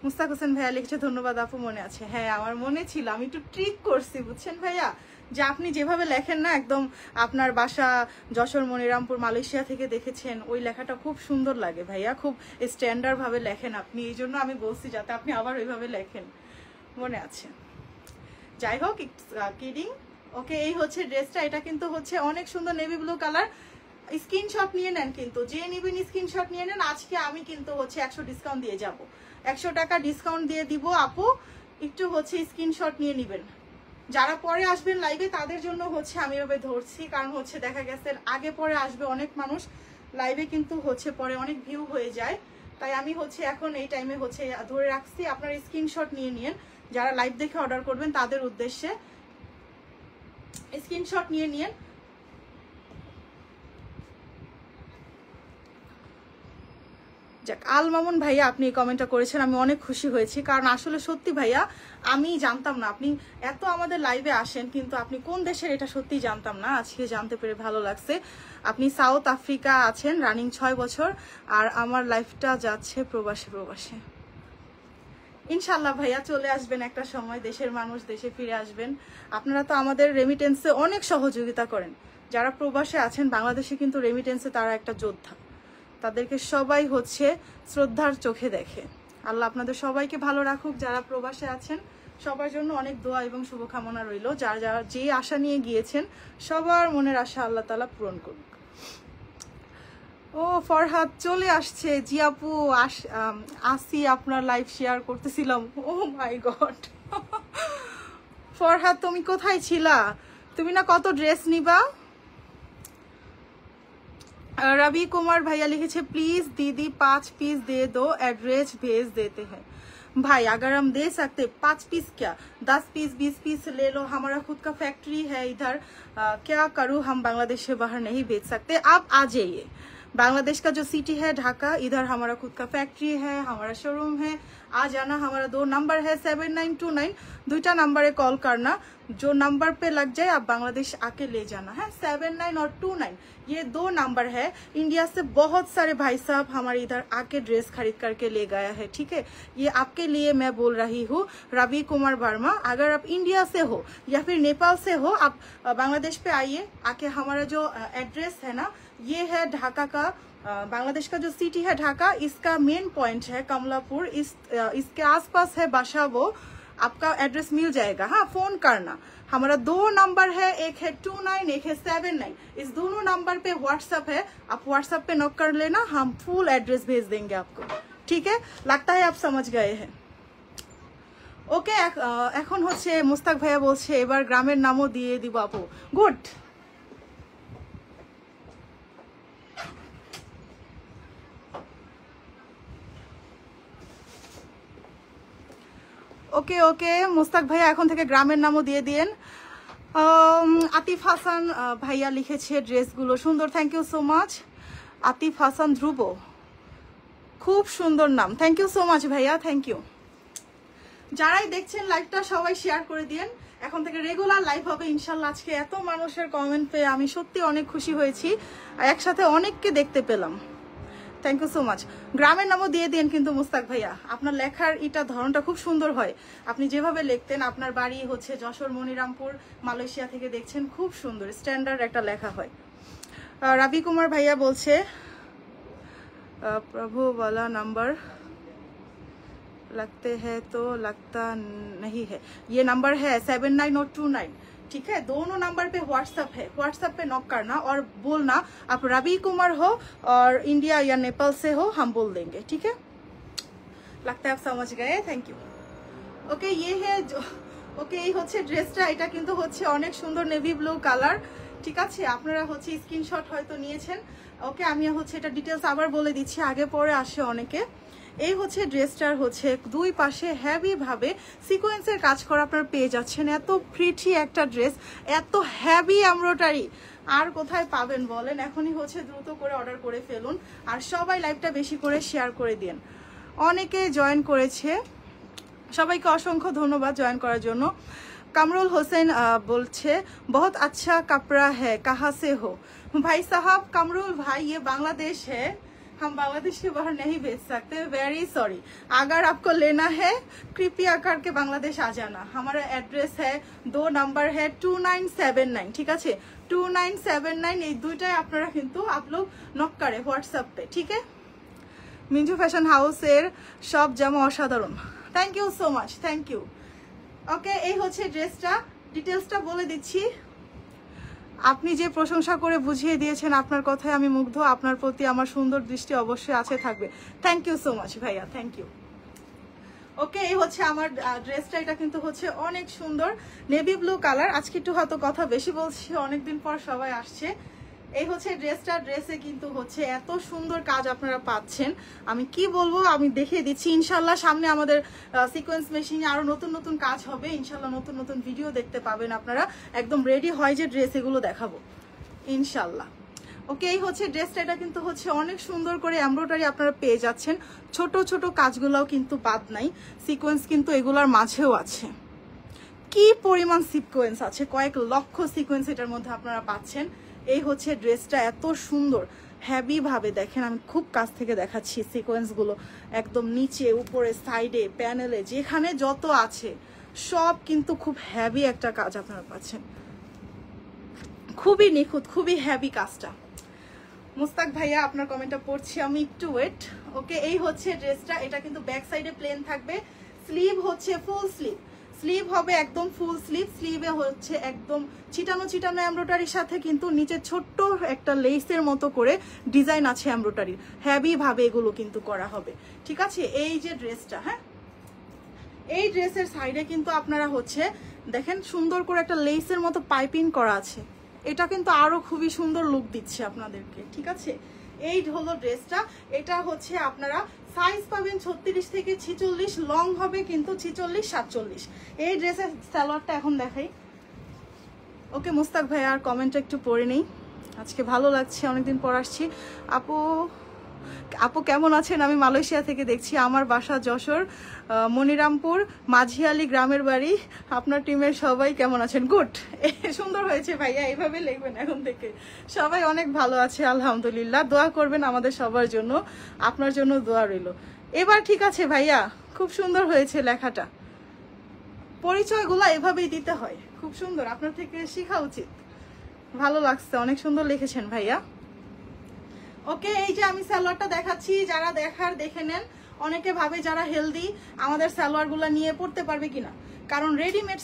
মুস্তাক হোসেন ভাইয়া লিখছে ধন্যবাদ আপু, মনে আছে? হ্যাঁ, আমার মনে ছিল, আমি একটু ট্রিক করছি, বুঝছেন ভাইয়া, যে আপনি যেভাবে লেখেন না, একদম আপনার বাসা যশোর মনিরামপুর মালয়েশিয়া থেকে দেখেছেন, ওই লেখাটা খুব সুন্দর লাগে ভাইয়া, খুব স্ট্যান্ডার্ড ভাবে লেখেন আপনি, এই জন্য আমি বলছি যাতে আপনি আবার ওইভাবে লেখেন, মনে আছে। যাই হোক, কিডিং। ওকে, এই হচ্ছে ড্রেসটা, এটা কিন্তু হচ্ছে অনেক সুন্দর নেভি ব্লু কালার। স্ক্রিনশট নিয়ে নেন কিন্তু, যে নেবেন স্ক্রিনশট নিয়ে নেন। আজকে আমি কিন্তু হচ্ছে 100 ডিসকাউন্ট দিয়ে যাব, 100 টাকা ডিসকাউন্ট দিয়ে দিব আপু, একটু হচ্ছে স্ক্রিনশট নিয়ে নেবেন। যারা পরে আসবেন লাইভে তাদের জন্য হচ্ছে আমি এভাবে ধরছি, কারণ হচ্ছে দেখা গেছে আগে পরে আসবে অনেক মানুষ লাইভে, কিন্তু হচ্ছে পরে অনেক ভিউ হয়ে যায়, তাই আমি হচ্ছে এখন এই টাইমে হচ্ছে ধরে রাখছি। আপনারা স্ক্রিনশট নিয়ে নিন, যারা লাইভ দেখে অর্ডার করবেন তাদের উদ্দেশ্যে স্ক্রিনশট নিয়ে নিন। যাক, আল মামুন ভাইয়া আপনি এই কমেন্টটা করেছেন, আমি অনেক খুশি হয়েছি। কারণ আসলে সত্যি ভাইয়া আমি জানতাম না আপনি এত আমাদের লাইভে আসেন, কিন্তু আপনি কোন দেশের এটা সত্যি জানতাম না, আজকে জানতে পেরে ভালো লাগছে। আপনি সাউথ আফ্রিকা আছেন, রানিং 6 বছর, আর আমার লাইফটা যাচ্ছে প্রবাসে প্রবাসে। ইনশাল্লাহ ভাইয়া চলে আসবেন একটা সময়, দেশের মানুষ দেশে ফিরে আসবেন। আপনারা তো আমাদের রেমিটেন্সে অনেক সহযোগিতা করেন, যারা প্রবাসে আছেন বাংলাদেশে কিন্তু রেমিটেন্সে তারা একটা যোদ্ধা, তাদেরকে সবাই হচ্ছে শ্রদ্ধার চোখে দেখে। আল্লাহ আপনাদের সবাইকে ভালো রাখুক, যারা প্রবাসে আছেন সবার জন্য অনেক দোয়া এবং শুভকামনা রইল। যারা যারা যে আশা নিয়ে গিয়েছেন সবার মনের আশা আল্লাহ তাআলা পূরণ করুক। ও ফরহাদ চলে আসছে, জি আপু আসি, আপনার লাইভ শেয়ার করতেছিলাম। ও মাই গড ফরহাদ তুমি কোথায় ছিলা? তুমি না কত ড্রেস নিবা। रवि कुमार भैया लिखे प्लीज दीदी 5 पीस दे दो, एड्रेस भेज देते हैं। भाई अगर हम दे सकते 5 पीस क्या 10 पीस 20 पीस ले लो, हमारा खुद का फैक्ट्री है इधर, क्या करूँ, हम बांग्लादेश से बाहर नहीं भेज सकते, आप आ जाइए। बांग्लादेश का जो सिटी है ढाका, इधर हमारा खुद का फैक्ट्री है, हमारा शोरूम है, आ जाना। हमारा 2 नंबर है 7929, 2टा नंबर कॉल करना, जो नंबर पे लग जाए आप बांग्लादेश आके ले जाना है। 79 और 29 ये 2 नंबर है। इंडिया से बहुत सारे भाई साहब हमारे इधर आके ड्रेस खरीद करके ले गया है, ठीक है। ये आपके लिए मैं बोल रही हूँ, रवि कुमार वर्मा। अगर आप इंडिया से हो या फिर नेपाल से हो, आप बांग्लादेश पे आइए, आके हमारा जो एड्रेस है ना, ये है ढाका का, बांग्लादेश का जो सिटी है ढाका, इसका मेन पॉइंट है कमलापुर, इसके आसपास है बाशाबो, आपका एड्रेस मिल जाएगा। हाँ, फोन करना। हमारा 2 नंबर है, एक है 29, एक है 79। इस दोनों नंबर पे व्हाट्सएप है, आप व्हाट्सएप पे नॉक कर लेना, हम फुल एड्रेस भेज देंगे आपको, ठीक है। लगता है आप समझ गए हैं। ওকে, এখন হচ্ছে মুস্তাক ভাইয়া বলছে এবার গ্রামের নামও দিয়ে দিব আপু। গুড। ওকে ওকে মুস্তাক ভাইয়া এখন থেকে গ্রামের নামও দিয়ে দিয়েন। আতিফ হাসান ভাইয়া লিখেছে ড্রেসগুলো সুন্দর, thank you so much. Atif Hasan Dhruba, খুব সুন্দর নাম, থ্যাংক ইউ সো মাচ ভাইয়া, থ্যাংক ইউ। যারাই দেখছেন লাইভটা সবাই শেয়ার করে দিয়েন। এখন থেকে রেগুলার লাইভ হবে ইনশাল্লাহ। আজকে এত মানুষের কমেন্ট পেয়ে আমি সত্যি অনেক খুশি হয়েছি, একসাথে অনেককে দেখতে পেলাম, থ্যাংক ইউ সো মাচ। গ্রামের নামও দিয়ে দিন কিন্তু মুস্তাক ভাইয়া, আপনার লেখার এটা ধরনটা খুব সুন্দর হয়, আপনি যেভাবে লিখতেন, আপনার বাড়ি হচ্ছে যশোর মনিরামপুর, মালয়েশিয়া থেকে দেখছেন, খুব সুন্দর স্ট্যান্ডার্ড একটা লেখা হয়। রবি কুমার ভাইয়া বলছে प्रभु वाला नंबर लगते हैं तो लगता नहीं है, ये नंबर है 79 और 29, ठीक है। दोनों नंबर पे व्हाट्सएप है, व्हाट्सएप पे नॉक करना और बोलना आप रवि कुमार हो और इंडिया या नेपाल से हो, हम बोल देंगे, ठीक है। लगता है आप समझ गए, थैंक यू। ओके, ये है जो ওকে, এই হচ্ছে ড্রেসটা, এটা কিন্তু হচ্ছে অনেক সুন্দর নেভি ব্লু কালার, ঠিক আছে। আপনারা হচ্ছে স্ক্রিনশট হয়তো নিয়েছেন। ওকে, আমি হচ্ছে এটা ডিটেলস আবার বলে দিচ্ছি, আগে পরে আসে অনেকে। এই হচ্ছে ড্রেসটার হচ্ছে 2 পাশে হেভি ভাবে সিকোয়েন্সের কাজ করা আপনারা পেয়ে যাচ্ছেন। এত প্রিটি একটা ড্রেস, এত হেভি এমব্রয়ডারি আর কোথায় পাবেন বলেন। এখনই হচ্ছে দ্রুত করে অর্ডার করে ফেলুন, আর সবাই লাইভটা বেশি করে শেয়ার করে দিন। অনেকে জয়েন করেছে, সবাইকে অসংখ্য ধন্যবাদ জয়েন করার জন্য। কামরুল হোসেন बोलছে बहुत अच्छा कपड़ा है, कहाँ से हो? भाई साहब, कमरुल भाई ये बांग्लादेश है, हम बांग्लादेश के बाहर नहीं भेज सकते, वेरी सॉरी। अगर आपको लेना है कृपया करके बांग्लादेश आ जाना। हमारा एड्रेस है 2 नंबर है 2979, ठीक है 2979। এই দুইটাই আপনারা কিন্তু आप लोग नॉक करें व्हाट्सएप पे, ठीक है। মিঞ্জু ফ্যাশন হাউসের সব জামা অসাধারণ, thank you so much, thank you. Okay, এই হচ্ছে ড্রেসটা, ডিটেলসটা বলে দিচ্ছি। আপনি যে প্রশংসা করে বুঝিয়ে দিয়েছেন, আপনার কথায় আমি মুগ্ধ, আপনার প্রতি আমার সুন্দর দৃষ্টি অবশ্যই আছে থাকবে, থ্যাংক ইউ সো মাচ ভাইয়া, থ্যাংক ইউ। ওকে, এই হচ্ছে আমার ড্রেসটা, এটা কিন্তু হচ্ছে অনেক সুন্দর নেভি ব্লু কালার। আজকে একটু হয়তো কথা বেশি বলছি, অনেকদিন পর সবাই আসছে। এই হচ্ছে ড্রেসটা, ড্রেসে কিন্তু হচ্ছে এত সুন্দর কাজ আপনারা পাচ্ছেন, আমি কি বলবো, আমি দেখিয়ে দিচ্ছি। ইনশাল্লাহ সামনে আমাদের সিকোয়েন্স মেশিনে আরো নতুন নতুন কাজ হবে, ইনশাল্লাহ নতুন নতুন ভিডিও দেখতে পাবেন আপনারা। একদম রেডি হয় যে ড্রেস এগুলো দেখাবো ইনশাল্লাহ। ওকে, এই হচ্ছে ড্রেসটা। এটা কিন্তু হচ্ছে অনেক সুন্দর করে এমব্রয়ডারি আপনারা পেয়ে যাচ্ছেন। ছোট ছোট কাজগুলোও কিন্তু বাদ নাই, সিকোয়েন্স কিন্তু এগুলোর মাঝেও আছে। কি পরিমাণ সিকোয়েন্স আছে, কয়েক লক্ষ সিকোয়েন্স এটার মধ্যে আপনারা পাচ্ছেন। এই হচ্ছে ড্রেসটা, এত সুন্দর হেভি ভাবে দেখেন, আমি খুব কাছ থেকে দেখাচ্ছি সিকোয়েন্সগুলো, একদম নিচে উপরে সাইডে প্যানেলে যেখানে যত আছে সব কিন্তু খুব হেভি একটা কাজ আপনারা পাচ্ছেন, খুবই নিখুঁত, খুবই হেভি কাজটা। মুস্তাক ভাইয়া আপনার কমেন্টটা পড়ছি আমি, একটু ওয়েট। ওকে, এই হচ্ছে ড্রেসটা। এটা কিন্তু ব্যাক সাইডে প্লেন থাকবে, স্লিভ হচ্ছে ফুল স্লিভ, স্লিভ হবে একদম ফুল স্লিভ। স্লিভে হচ্ছে একদম ছিটানো ছিটানো এমব্রয়ডারির সাথে কিন্তু নিচে ছোট্ট একটা লেসের মতো করে ডিজাইন আছে এমব্রয়ডারির, হেভি ভাবে এগুলো কিন্তু করা হবে। ঠিক আছে, এই যে ড্রেসটা, হ্যাঁ এই ড্রেসের সাইডে কিন্তু আপনারা হচ্ছে দেখেন সুন্দর করে একটা লেসের মতো পাইপিং করা আছে, এটা কিন্তু আরো খুবই সুন্দর লুক দিচ্ছে আপনাদেরকে। ঠিক আছে, এই হলো ড্রেসটা। এটা হচ্ছে আপনারা সাইজ পাবেন 36 থেকে 46, লং হবে কিন্তু 46 47। এই ড্রেসের সালোয়ারটা এখন দেখাই। ওকে মুস্তাক ভাই, আর কমেন্টটা একটু পড়ে নেই, আজকে ভালো লাগছে, অনেকদিন পর আসছি। আপু আপু কেমন আছেন? আমি মালয়েশিয়া থেকে দেখছি, আমার বাসা যশোর মনিরামপুর মাঝিয়ালি গ্রামের বাড়ি। আপনার টিমের সবাই কেমন আছেন? গুড, সুন্দর হয়েছে ভাইয়া, এইভাবে লিখবেন এখন থেকে। সবাই অনেক ভালো আছে আলহামদুলিল্লাহ, দোয়া করবেন আমাদের সবার জন্য, আপনার জন্য দোয়া রইল। এবার ঠিক আছে ভাইয়া, খুব সুন্দর হয়েছে লেখাটা, পরিচয়গুলো এভাবেই দিতে হয়, খুব সুন্দর, আপনার থেকে শেখা উচিত। ভালো লাগছে, অনেক সুন্দর লিখেছেন ভাইয়া। ওকে, এই যে আমি সালোয়ারটা দেখাচ্ছি, যারা দেখার দেখে নেন। অনেকে ভাবে যারা হেলদি আমাদের সালোয়ারগুলো নিয়ে পড়তে পারবে কিনা, কারণ রেডিমেড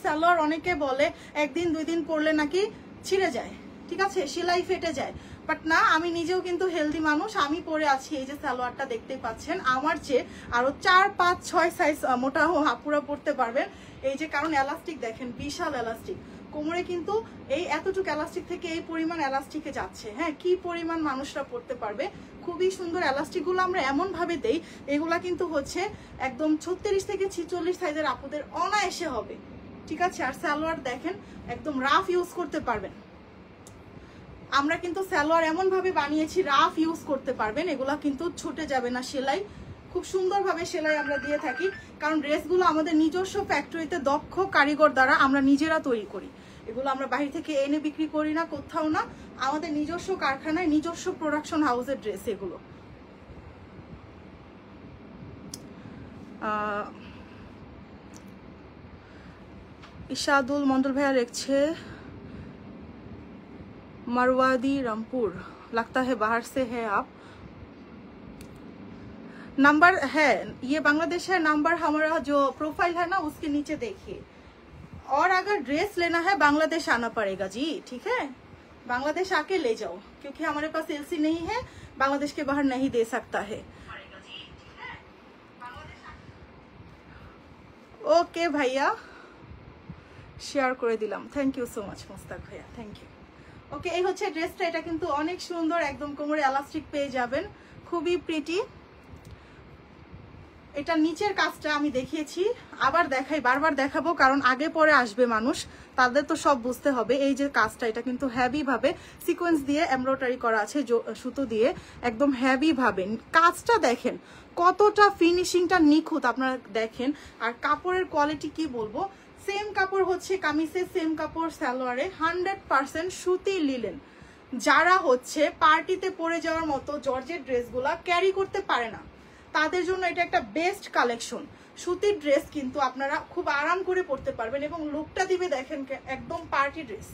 সালোয়ার অনেকে বলে একদিন দুই দিন পরলে নাকি ছিঁড়ে যায়, ঠিক আছে, সেলাই ফেটে যায়। বাট না, আমি নিজেও কিন্তু হেলদি মানুষ, আমি পরে আছি এই যে সালোয়ারটা দেখতে পাচ্ছেন, আমার চেয়ে আরো 4 5 6 সাইজ মোটা আপুরা পরতে পারবেন। এই যে কারণ এলাস্টিক দেখেন, বিশাল এলাস্টিক, কোমরে কিন্তু এই এতটুকু এলাস্টিক থেকে এই পরিমাণ এলাস্টিকে যাচ্ছে। হ্যাঁ, কি পরিমাণ মানুষরা পড়তে পারবে, খুবই সুন্দর। এলাস্টিকগুলো আমরা এমন ভাবে দেই, এগুলা কিন্তু হচ্ছে একদম 36 থেকে 46 সাইজের আপুদের অনায়াসে হবে। ঠিক আছে, আর সালোয়ার দেখেন একদম রাফ ইউজ করতে পারবেন। আমরা কিন্তু সালোয়ার এমন ভাবে বানিয়েছি রাফ ইউজ করতে পারবেন, এগুলা কিন্তু ছুটে যাবে না সেলাই, খুব সুন্দরভাবে সেলাই আমরা দিয়ে থাকি, কারণ ড্রেসগুলো আমাদের নিজস্ব ফ্যাক্টরিতে দক্ষ কারিগর দ্বারা আমরা নিজেরা তৈরি করি। এগুলো আমরা বাইরে থেকে এনে বিক্রি করি না, কোথাও না, আমাদের নিজস্ব কারখানায় নিজস্ব প্রোডাকশন হাউসের ড্রেস এগুলো। ইশাদুল মন্ডল ভাইয়া লিখছে मारवाड़ी रामपुर, लगता है बाहर से है आप। नंबर है ये बांग्लादेश है, नंबर हमारा जो प्रोफाइल है ना उसके नीचे देखिए। और अगर ड्रेस लेना है बांग्लादेश आना पड़ेगा जी, ठीक है, बांग्लादेश आके ले जाओ, क्योंकि हमारे पास एलसी नहीं है, बांग्लादेश के बाहर नहीं दे सकता है। ओके भैया, शेयर করে দিলাম, thank you so much Mushtaq ভাইয়া, থ্যাংক ইউ। ওকে, এই হচ্ছে ড্রেসটা, এটা কিন্তু অনেক সুন্দর, একদম কোমরে এলাস্টিক পেয়ে যাবেন, খুবই প্রিটি। এটা নিচের কাজটা আমি দেখিয়েছি, আবার দেখাই, বারবার দেখাবো, কারণ আগে পরে আসবে মানুষ, তাদের তো সব বুঝতে হবে। এই যে কাজটা, এটা কিন্তু হেভি ভাবে সিকোয়েন্স দিয়ে এমব্রয়ডারি করা আছে, সুতো দিয়ে একদম হেভি ভাবে। কাজটা দেখেন কতটা ফিনিশিংটা নিখুঁত, আপনারা দেখেন। আর কাপড়ের কোয়ালিটি কি বলবো, সেম কাপড় হচ্ছে কামিজে, সেম কাপড় সালোয়ারে, 100% সুতি লিলেন। যারা হচ্ছে পার্টিতে পরে যাওয়ার মতো জর্জেট ড্রেসগুলা ক্যারি করতে পারে না, তাদের জন্য এটা একটা বেস্ট কালেকশন। সুতির ড্রেস কিন্তু আপনারা খুব আরাম করে পরতে পারবেন, এবং লুকটা দিবে দেখেন একদম পার্টি ড্রেস,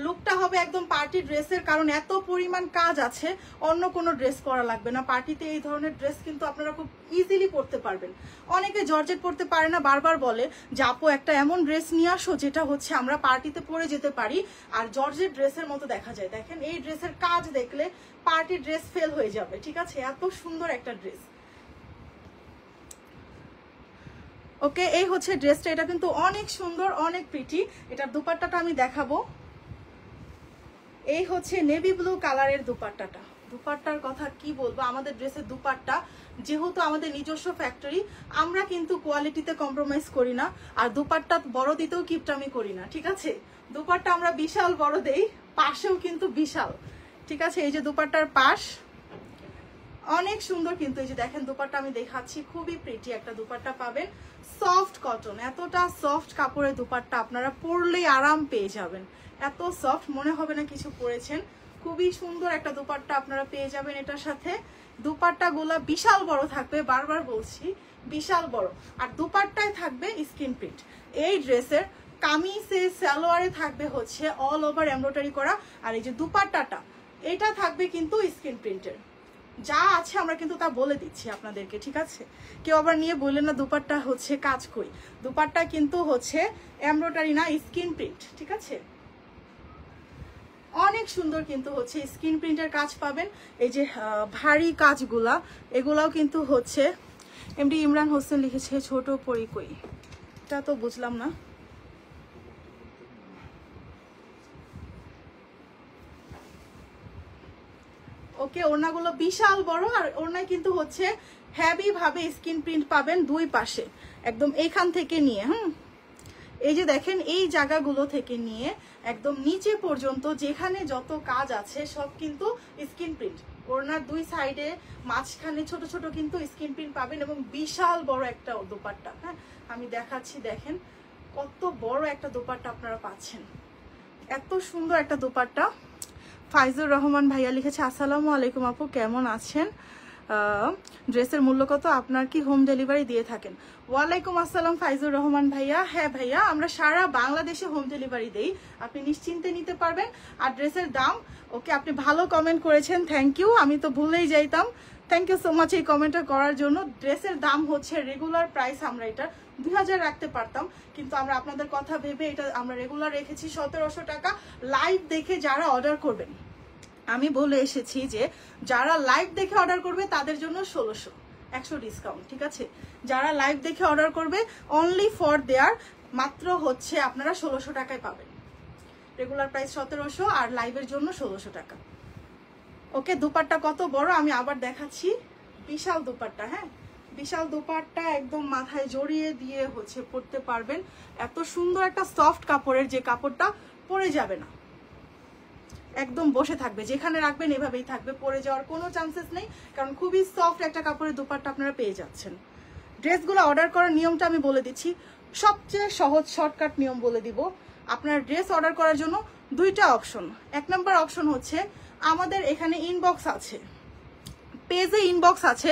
লুকটা হবে একদম পার্টি ড্রেসের, কারণ এত পরিমাণ কাজ আছে, অন্য কোনো ড্রেস পরা লাগবে না। পার্টিতে এই ধরনের ড্রেস কিন্তু আপনারা খুব ইজিলি পরতে পারবেন। অনেকে জর্জেট পরতে পারে না, বারবার বলে যে আপু একটা এমন ড্রেস নিয়ে আসো যেটা হচ্ছে আমরা পার্টিতে পরে যেতে পারি আর জর্জেট ড্রেসের মতো দেখা যায়। দেখেন এই ড্রেসের কাজ দেখলে পার্টি ড্রেস ফেল হয়ে যাবে, ঠিক আছে, এত সুন্দর একটা ড্রেস। ওকে, এই হচ্ছে ড্রেসটা, এটা কিন্তু অনেক সুন্দর, অনেক প্রিটি। এটার দুপাট্টাটা আমি দেখাবো। এই হচ্ছে নেভি ব্লু কালারের দুপাট্টাটা, দুপাট্টার কথা কি বলবো, আমাদের ড্রেসের দুপাট্টা যেহেতু আমাদের নিজস্ব ফ্যাক্টরি, আমরা কিন্তু কোয়ালিটিতে কম্প্রোমাইজ করি না, আর দুপাট্টা বড় দিতেও কিপটামি করি না, ঠিক আছে। দুপাট্টা আমরা বিশাল বড় দেই, পাশেও কিন্তু বিশাল, ঠিক আছে। এই যে দুপাট্টার পাশ অনেক সুন্দর কিন্তু, এই যে দেখেন দুপাট্টা আমি দেখাচ্ছি, খুবই প্রিটি একটা দুপাট্টা পাবেন, সফট কটন, এতটা সফট কাপড়ের দুপাট্টা, আপনারা পরলেই আরাম পেয়ে যাবেন, এত সফট মনে হবে না কিছু পরেছেন। খুবই সুন্দর একটা দুপাট্টা আপনারা পেয়ে যাবেন এটার সাথে। দুপাট্টাগুলা বিশাল বড় থাকবে, বারবার বলছি বিশাল বড়, আর দুপাট্টায় থাকবে স্কিন প্রিন্ট। এই ড্রেসের কামিজে সালোয়ারে থাকবে হচ্ছে অল ওভার এমব্রয়ডারি করা, আর এই যে দুপাট্টাটা এটা থাকবে কিন্তু স্কিন প্রিন্টের। যা আছে আমরা কিন্তু তা বলে দিচ্ছি আপনাদেরকে, ঠিক আছে। কেউ আবার নিয়ে বললেন না দুপাট্টা হচ্ছে কাজ কই, দুপাট্টা কিন্তু হচ্ছে এমব্রয়ডারি না, স্কিন প্রিন্ট, ঠিক আছে। অনেক সুন্দর কিন্তু হচ্ছে স্ক্রিন প্রিন্টের কাজ পাবেন। এই যে ভারী কাজগুলা এগুলাও কিন্তু হচ্ছে এমডি ইমরান হোসেন লিখেছে ছোট পরি কই, এটা তো বুঝলাম না। ওকে, ওড়নাগুলো বিশাল বড়, আর ওড়নায় কিন্তু হচ্ছে হেভি ভাবে স্ক্রিন প্রিন্ট পাবেন দুই পাশে, একদম এইখান থেকে নিয়ে এই যে দেখেন এই জায়গাগুলো থেকে নিয়ে একদম নিচে পর্যন্ত যেখানে যত কাজ আছে সব কিন্তু স্ক্রিন প্রিন্ট। ওড়নার দুই সাইডে মাঝখানে ছোট ছোট কিন্তু স্ক্রিন প্রিন্ট পাবেন, এবং বিশাল বড় একটা দোপাট্টা। হ্যাঁ, আমি দেখাচ্ছি, দেখেন কত বড় একটা দোপাট্টা আপনারা পাচ্ছেন, এত সুন্দর একটা দোপাট্টা। ফাইজুর রহমান ভাইয়া লিখেছে আসসালামু আলাইকুম আপু, কেমন আছেন? ড্রেসের মূল্য কত? আপনার কি হোম ডেলিভারি দিয়ে থাকেন? ওয়ালাইকুম আসসালাম ফাইজুর রহমান ভাইয়া। হ্যাঁ ভাইয়া, আমরা সারা বাংলাদেশে হোম ডেলিভারি দেই, আপনি নিশ্চিন্তে নিতে পারবেন। আর ড্রেসের দাম, ওকে আপনি ভালো কমেন্ট করেছেন, থ্যাংক ইউ, আমি তো ভুলেই যাইতাম, থ্যাংক ইউ সো মাচ এই কমেন্টটা করার জন্য। ড্রেসের দাম হচ্ছে রেগুলার প্রাইস আমরা এটা 2000 রাখতে পারতাম, কিন্তু আমরা আপনাদের কথা ভেবে এটা আমরা রেগুলার রেখেছি 1700 টাকা। লাইভ দেখে যারা অর্ডার করবেন, আমি বলে এসেছি যে যারা লাইভ দেখে অর্ডার করবে তাদের জন্য 1600, 100 ডিসকাউন্ট, ঠিক আছে। যারা লাইভ দেখে অর্ডার করবে অনলি ফর দেয়ার মাত্র হচ্ছে আপনারা 1600 টাকায় পাবেন। রেগুলার প্রাইস 1700 আর লাইভের জন্য 1600 টাকা। ওকে, দুপাট্টা কত বড় আমি আবার দেখাচ্ছি, বিশাল দুপাট্টা। হ্যাঁ, বিশাল দুপাট্টা, একদম মাথায় জড়িয়ে দিয়ে হচ্ছে পরতে পারবেন, এত সুন্দর একটা সফট কাপড়ের, যে কাপড়টা পরে যাবে না, একদম বসে থাকবে, যেখানে রাখবেন এভাবেই থাকবে, পরে যাওয়ার কোনো চান্সেস নেই, কারণ খুবই সফট একটা কাপড়ের দুপাট্টা আপনারা পেয়ে যাচ্ছেন। ড্রেসগুলো অর্ডার করার নিয়মটা আমি বলে দিচ্ছি, সবচেয়ে সহজ শর্টকাট নিয়ম বলে দিব। আপনার ড্রেস অর্ডার করার জন্য দুইটা অপশন। এক নম্বর অপশন হচ্ছে আমাদের এখানে ইনবক্স আছে, পেজে ইনবক্স আছে,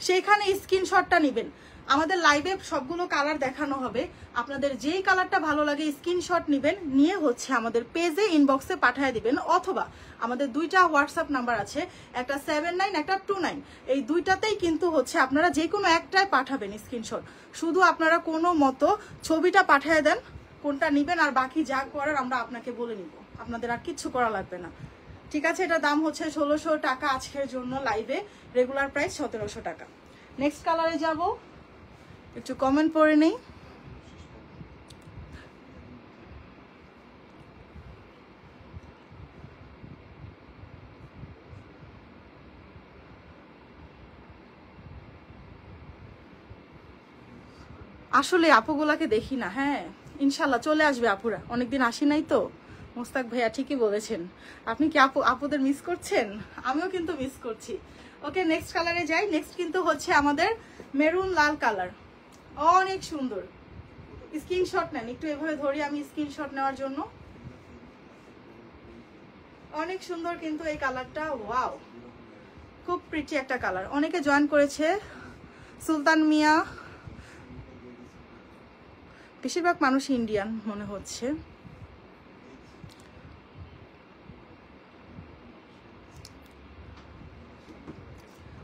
সেখানে স্ক্রিনশটটা নেবেন। আমাদের লাইভে সবগুলো কালার দেখানো হবে, আপনাদের যেই কালারটা ভালো লাগে স্ক্রিনশট নেবেন, নিয়ে হচ্ছে আমাদের পেজে ইনবক্সে পাঠিয়ে দিবেন। অথবা আমাদের দুইটা হোয়াটসঅ্যাপ নাম্বার আছে, একটা 79 একটা 29, এই দুইটাতেই কিন্তু হচ্ছে আপনারা যে কোনো একটাই পাঠাবেন স্ক্রিনশট। শুধু আপনারা কোনো মতো ছবিটা পাঠিয়ে দেন কোনটা নেবেন, আর বাকি যা করার আমরা আপনাকে বলে নিব, আপনাদের আর কিচ্ছু করা লাগবে না, ঠিক আছে। এটা দাম হচ্ছে 1600 টাকা আজকের জন্য লাইভে, রেগুলার প্রাইস 1700 টাকা। নেক্সট কালারে যাব, একটু কমেন্ট পড়ে নেই। আসলে আপুগুলাকে দেখি না। হ্যাঁ, ইনশাল্লাহ চলে আসবে আপুরা, অনেকদিন আসি নাই তো। মোস্তাক ভাইয়া ঠিকই বলেছেন, আপনি কি আপুদের মিস করছেন? আমিও কিন্তু মিস করছি। ওকে, নেক্সট কালারে যাই। নেক্সট কিন্তু হচ্ছে আমাদের মেরুন লাল কালার, অনেক সুন্দর। স্ক্রিনশট নেন, একটু এভাবে ধরি আমি স্ক্রিনশট নেওয়ার জন্য। অনেক সুন্দর কিন্তু এই কালারটা, ওয়াও, খুব প্রিটি একটা কালার। অনেকে জয়েন করেছে, সুলতান মিয়া, বেশিরভাগ মানুষ ইন্ডিয়ান মনে হচ্ছে।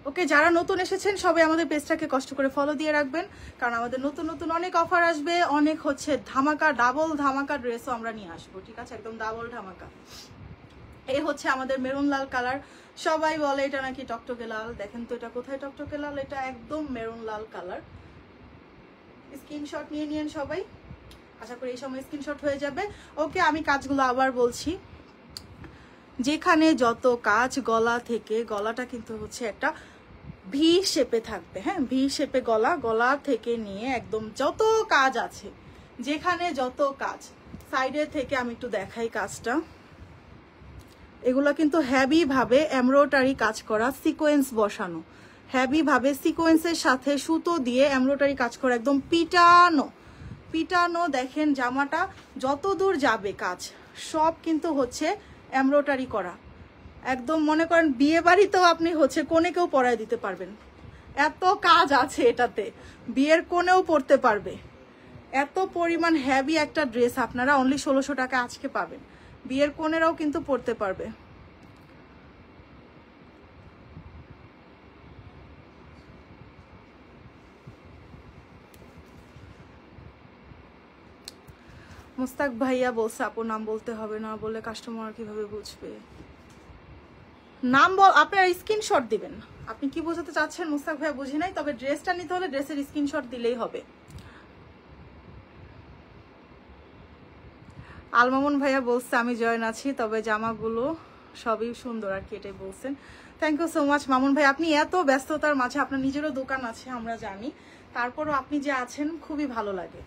ওকে, যারা নতুন এসেছেন সবাই আমাদের পেজটাকে কষ্ট করে ফলো দিয়ে রাখবেন, কারণ আমাদের নতুন নতুন অনেক অফার আসবে, অনেক হচ্ছে ধামাকা, ডাবল ধামাকা ড্রেসও আমরা নিয়ে আসবো, ঠিক আছে, একদম ডাবল ধামাকা। এই হচ্ছে আমাদের মেরুন লাল কালার। সবাই বলে এটা নাকি টকটকে লাল, দেখেন তো এটা কোথায় টকটকে লাল, এটা একদম মেরুন লাল কালার। স্ক্রিনশট নিয়ে নিন সবাই, আশা করি এই সময় স্ক্রিনশট হয়ে যাবে। ওকে, আমি কাজগুলো আবার বলছি, যেখানে যত কাজ, গলা থেকে, গলাটা কিন্তু হচ্ছে একটা ভি শেপে থাকবে। হ্যাঁ, ভি শেপে গলা, গলা থেকে নিয়ে একদম যত কাজ আছে, যেখানে যত কাজ, সাইডের থেকে আমি একটু দেখাই কাজটা। এগুলো কিন্তু হেভি ভাবে এমব্রয়ডারি কাজ করা, সিকোয়েন্স বসানো, হেভি ভাবে সিকোয়েন্সের সাথে সুতো দিয়ে এমব্রয়ডারি কাজ করা, একদম পিটানো পিটানো। দেখেন জামাটা যত দূর যাবে কাজ সব কিন্তু হচ্ছে এমব্রয়ডারি করা, একদম মনে করেন বিয়ে বাড়িতেও আপনি হচ্ছে কোণেকেও পরায় দিতে পারবেন, এত কাজ আছে এটাতে, বিয়ের কোণেও পরতে পারবে। এত পরিমাণ হেভি একটা ড্রেস আপনারা অনলি 1600 টাকা আজকে পাবেন, বিয়ের কোণেরাও কিন্তু পরতে পারবে। মুস্তাক ভাইয়া বলছে আপু নাম বলতে হবে না, বলে কাস্টমার কিভাবে বুঝবে? নাম বল, আপনার স্ক্রিনশট দিবেন। আপনি কি বোঝাতে চাচ্ছেন মুস্তাক ভাইয়া বুঝি নাই, তবে ড্রেসটা নিতে হলে ড্রেসের স্ক্রিনশট দিলেই হবে। আলমামুন ভাইয়া বলছে আমি জয়েন আছি, তবে জামাগুলো সবই সুন্দর আর কি, এটাই বলছেন। Thank you so much Mamun ভাই, আপনি এত ব্যস্ততার মাঝে, আপনার নিজেরও দোকান আছে আমরা জানি, তারপরও আপনি যে আছেন খুবই ভালো লাগে।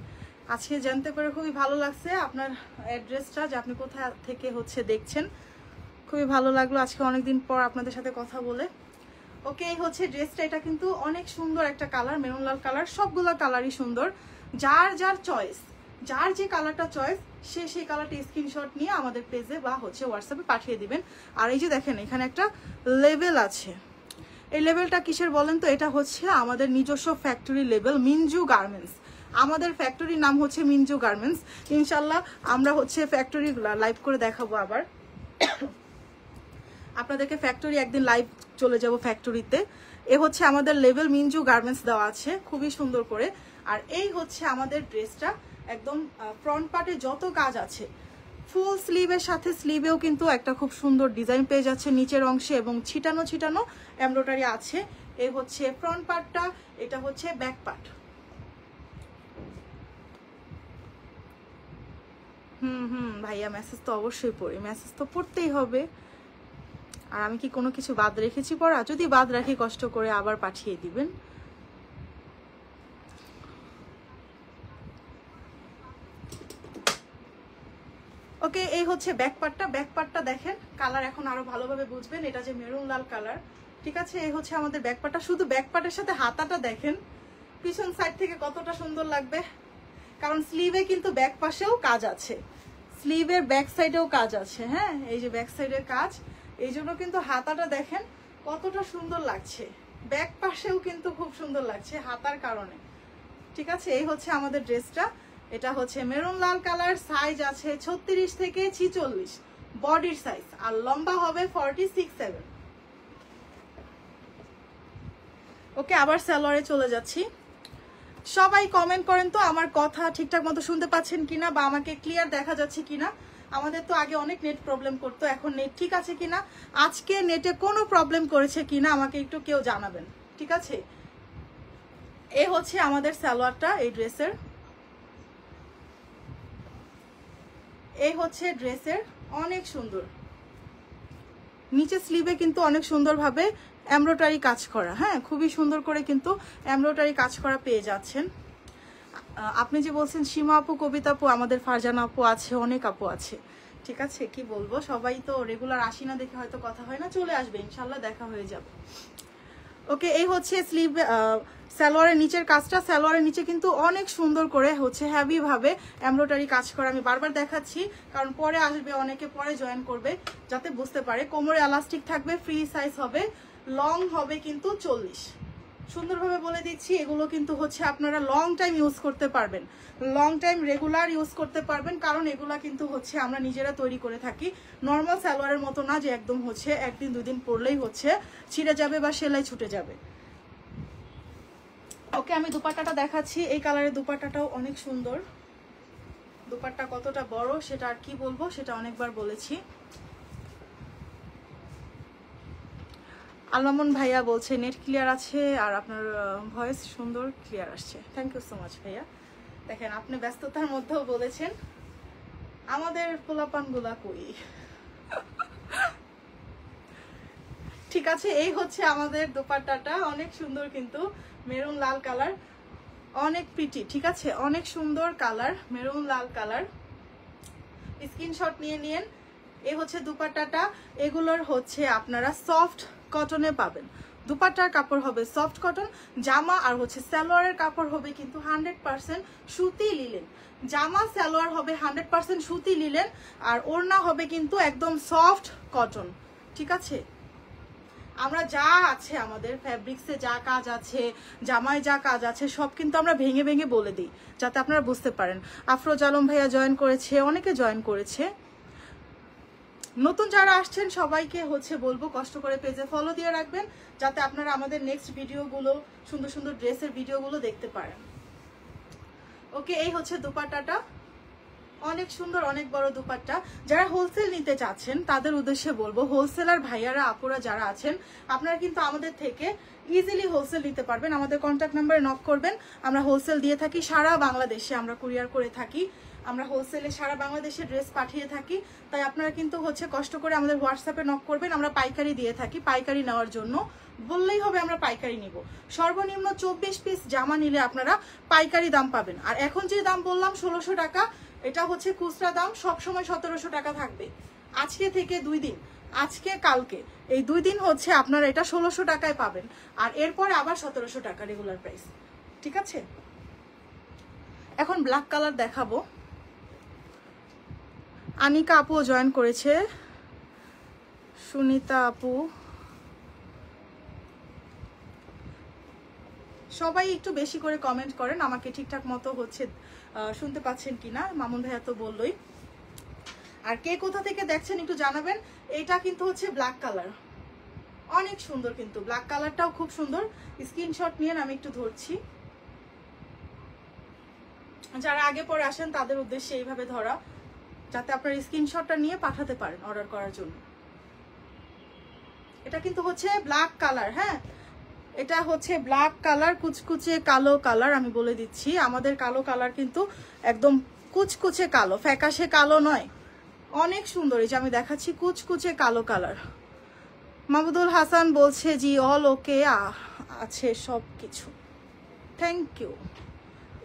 আজকে জানতে পেরে খুবই ভালো লাগছে আপনার অ্যাড্রেসটা, যে আপনি কোথা থেকে হচ্ছে দেখছেন, খুবই ভালো লাগলো আজকে অনেকদিন পর আপনাদের সাথে কথা বলে। ওকে, এই হচ্ছে ড্রেসটা, এটা কিন্তু অনেক সুন্দর একটা কালার, মেরুন লাল কালার, সবগুলো কালারই সুন্দর। যার যার চয়েস, যার যে কালারটা চয়েস সে সেই কালারটা স্ক্রিনশট নিয়ে আমাদের পেজে বা হচ্ছে হোয়াটসঅ্যাপে পাঠিয়ে দিবেন। আর এই যে দেখেন এখানে একটা লেবেল আছে, এই লেবেলটা কিসের বলেন তো? এটা হচ্ছে আমাদের নিজস্ব ফ্যাক্টরি লেবেল, মিনজু গার্মেন্টস। আমাদের ফ্যাক্টরির নাম হচ্ছে মিনজু গার্মেন্টস। ইনশাল্লাহ আমরা হচ্ছে ফ্যাক্টরি লাইভ করে দেখাবো, আবার আপনাদেরকে ফ্যাক্টরি একদিন লাইভ চলে যাব ফ্যাক্টরিতে। এ হচ্ছে আমাদের লেবেল, মিনজু গার্মেন্টস দেওয়া আছে খুবই সুন্দর করে। আর এই হচ্ছে আমাদের ড্রেসটা, একদম ফ্রন্ট পার্টে যত কাজ আছে, ফুল স্লিভের সাথে স্লিভেও কিন্তু একটা খুব সুন্দর ডিজাইন পেয়ে যাচ্ছে নিচের অংশে, এবং ছিটানো ছিটানো এমব্রয়ডারি আছে। এই হচ্ছে ফ্রন্ট পার্টটা, এটা হচ্ছে ব্যাক পার্ট। ভাইয়া মেসেজ তো অবশ্যই পড়ি, মেসেজ তো পড়তেই হবে। আর আমি কি কোনো কিছু বাদ রেখেছি পড়া? যদি বাদ রাখি কষ্ট করে আবার পাঠিয়ে দিবেন। ওকে, এই হচ্ছে ব্যাক পার্টটা। ব্যাক পার্টটা দেখেন, কালার এখন আরো ভালোভাবে বুঝবেন, এটা যে মেরুন লাল কালার, ঠিক আছে? এই হচ্ছে আমাদের ব্যাক পার্টটা। শুধু ব্যাক পার্টের সাথে হাতাটা দেখেন পিছন সাইড থেকে কতটা সুন্দর লাগবে, কারণ স্লিভে কিন্তু ব্যাক পাশেও কাজ আছে, স্লিভের ব্যাক সাইডেও কাজ আছে। হ্যাঁ, এই যে ব্যাক সাইডের কাজ, এই জন্য কিন্তু হাতাটা দেখেন কতটা সুন্দর লাগছে, ব্যাক পাশেও কিন্তু খুব সুন্দর লাগছে হাতার কারণে, ঠিক আছে? এই হচ্ছে আমাদের ড্রেসটা, এটা হচ্ছে মেরুন লাল কালার, সাইজ আছে 36 থেকে 46 বডির সাইজ, আর লম্বা হবে 46-7। ওকে, আবার সালোয়ারে চলে যাচ্ছি। সবাই কমেন্ট করেন তো আমার কথা ঠিকঠাক মতো শুনতে পাচ্ছেন কিনা, বা আমাকে ক্লিয়ার দেখা যাচ্ছে কিনা। আমাদের তো আগে অনেক নেট প্রবলেম করতো, এখন নেট ঠিক আছে কিনা, আজকে নেটে কোনো প্রবলেম করেছে কিনা আমাকে একটু কেউ জানাবেন, ঠিক আছে? এ হচ্ছে আমাদের সালোয়ারটা, এই ড্রেসের, এই হচ্ছে ড্রেসের, অনেক সুন্দর। নিচে স্লিভে কিন্তু অনেক সুন্দরভাবে এমব্রয়ডারি কাজ করা, হ্যাঁ খুবই সুন্দর করে কিন্তু এমব্রয়ডারি কাজ করা পেয়ে যাচ্ছেন। আপনি যে বলছেন সীমা আপু, কবিতা আপু, আমাদের ফারজানা আপু আছে, অনেক আপু আছে, ঠিক আছে? কি বলবো, সবাই তো রেগুলার আসি না দেখে হয়তো কথা হয় না, চলে আসবে ইনশাল্লাহ, দেখা হয়ে যাবে। ওকে, এই হচ্ছে স্লিভ, সালোয়ারের নিচের কাজটা। সালোয়ারের নিচে কিন্তু অনেক সুন্দর করে হচ্ছে হেভি ভাবে এমব্রয়ডারি কাজ করা, আমি বারবার দেখাচ্ছি কারণ পরে আসবে অনেকে, পরে জয়েন করবে যাতে বুঝতে পারে। কোমরে এলাস্টিক থাকবে, ফ্রি সাইজ হবে, লং হবে কিন্তু 40। সুন্দরভাবে বলে দিচ্ছি, এগুলো কিন্তু হচ্ছে আপনারা লং টাইম ইউজ করতে পারবেন, লং টাইম রেগুলার ইউজ করতে পারবেন, কারণ এগুলা কিন্তু হচ্ছে আমরা নিজেরা তৈরি করে থাকি। নর্মাল সালোয়ারের মতো না যে একদম হচ্ছে একদিন দুদিন পরলেই হচ্ছে ছিঁড়ে যাবে বা সেলাই ছুটে যাবে। ওকে, আমি দুপাট্টাটা দেখাচ্ছি। এই কালারের দুপাট্টাটাও অনেক সুন্দর, দুপাট্টা কতটা বড় সেটা আর কি বলবো, সেটা অনেকবার বলেছি। আলমামুন ভাইয়া বলছে নেট ক্লিয়ার আছে আর আপনার ভয়েস সুন্দর ক্লিয়ার আসছে, থ্যাংক ইউ সো মাচ ভাইয়া। দেখেন আপনি ব্যস্ততার মধ্যেও বলেছেন, আমাদের পোলাপানগুলা কই। ঠিক আছে, এই হচ্ছে আমাদের দোপাট্টাটা, অনেক সুন্দর কিন্তু মেরুন লাল কালার, অনেক প্রিটি, ঠিক আছে? অনেক সুন্দর কালার, মেরুন লাল কালার। স্ক্রিনশট নিয়ে নিন। এই হচ্ছে দুপাট্টাটা, এগুলোর হচ্ছে আপনারা সফট কটনে পাবেন। দুপাট্টার কাপড় হবে সফট কটন, জামা আর হচ্ছে সালোয়ারের কাপড় হবে কিন্তু 100% সুতি লিলেন। জামা সালোয়ার হবে 100% সুতি লিলেন, আর ওড়না হবে কিন্তু একদম সফট কটন। ঠিক আছে, আমরা যা আছে আমাদের ফ্যাব্রিক্সে যা কাজ আছে, জামায় যা কাজ আছে, সব কিন্তু আমরা ভেঙে ভেঙে বলে দিই যাতে আপনারা বুঝতে পারেন। আফরোজ আলম ভাইয়া জয়েন করেছে, অনেকে জয়েন করেছে। নতুন যারা আসছেন সবাইকে হচ্ছে বলবো কষ্ট করে পেজে ফলো দিয়ে রাখবেন যাতে আপনারা আমাদের নেক্সট ভিডিওগুলো, সুন্দর সুন্দর ড্রেসের ভিডিওগুলো দেখতে পারেন। ওকে, এই হচ্ছে দুপাট্টাটা, অনেক সুন্দর, অনেক বড় দুপাট্টা। যারা হোলসেল নিতে চাচ্ছেন তাদের উদ্দেশ্যে বলবো, হোলসেলার ভাইয়ারা আপুরা যারা আছেন, আপনারা কিন্তু আমাদের থেকে ইজিলি হোলসেল নিতে পারবেন। আমাদের কন্ট্যাক্ট নাম্বারে নক করবেন, আমরা হোলসেল দিয়ে থাকি সারা বাংলাদেশে, আমরা কুরিয়ার করে থাকি, আমরা হোলসেলে সারা বাংলাদেশে ড্রেস পাঠিয়ে থাকি। তাই আপনারা কিন্তু হচ্ছে কষ্ট করে আমাদের হোয়াটসঅ্যাপে নক করবেন, আমরা পাইকারি দিয়ে থাকি। পাইকারি নেওয়ার জন্য বললেই হবে আমরা পাইকারি নিব। সর্বনিম্ন 24 পিস জামা নিলে আপনারা পাইকারি দাম পাবেন। আর এখন যে দাম বললাম 1600 টাকা, এটা হচ্ছে খুচরা দাম, সবসময় 1700 টাকা থাকবে। আজকে থেকে 2 দিন, আজকে কালকে, এই 2 দিন হচ্ছে আপনারা এটা 1600 টাকায় পাবেন, আর এরপরে আবার 1700 টাকা রেগুলার প্রাইস। ঠিক আছে, এখন ব্ল্যাক কালার দেখাবো। আনিকা আপু জয়েন করেছে, সুনিতা আপু, সবাই একটু বেশি করে কমেন্ট করেন, আমাকে ঠিকঠাক মতো হচ্ছে শুনতে পাচ্ছেন কিনা। মামুন ভাইয়া তো বললোই। আর কে কোথা থেকে দেখছেন একটু জানাবেন। এটা কিন্তু হচ্ছে ব্ল্যাক কালার, অনেক সুন্দর, কিন্তু ব্ল্যাক কালারটাও খুব সুন্দর। স্ক্রিনশট নিয়ে আমি একটু ধরছি, যারা আগে পরে আসেন তাদের উদ্দেশ্যে এইভাবে ধরা, যাতে আপনার স্ক্রিনশটটা নিয়ে পাঠাতে পারেন অর্ডার করার জন্য। এটা কিন্তু হচ্ছে ব্ল্যাক কালার, হ্যাঁ এটা হচ্ছে ব্ল্যাক কালার, কুচকুচে কালো কালার। আমি বলে দিচ্ছি, আমাদের কালো কালার কিন্তু একদম কুচকুচে কালো, ফ্যাকাশে কালো নয়, অনেক সুন্দর। এই যে আমি দেখাচ্ছি, কুচকুচে কালো কালার। মাহমুদুল হাসান বলছে জি অল ওকে আছে সব কিছু, থ্যাংক ইউ।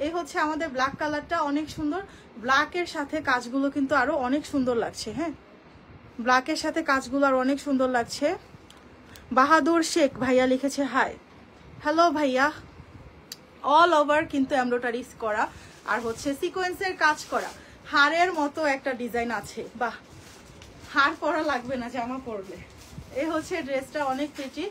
এই হচ্ছে আমাদের ব্ল্যাক কালারটা, অনেক সুন্দর। ব্ল্যাকের সাথে কাজগুলো কিন্তু আরো অনেক সুন্দর লাগছে। হ্যাঁ, ব্ল্যাকের সাথে কাজগুলো আর অনেক সুন্দর লাগছে। বাহাদুর শেখ ভাইয়া লিখেছে হাই, হ্যালো ভাইয়া। অল ওভার কিন্তু এমব্রয়ডারিজ করা আর হচ্ছে সিকোয়েন্সের কাজ করা, হাড়ের মতো একটা ডিজাইন আছে। বাহ, হাড় পরা লাগবে না জামা পরলে। এই হচ্ছে ড্রেসটা, অনেক প্রিটি,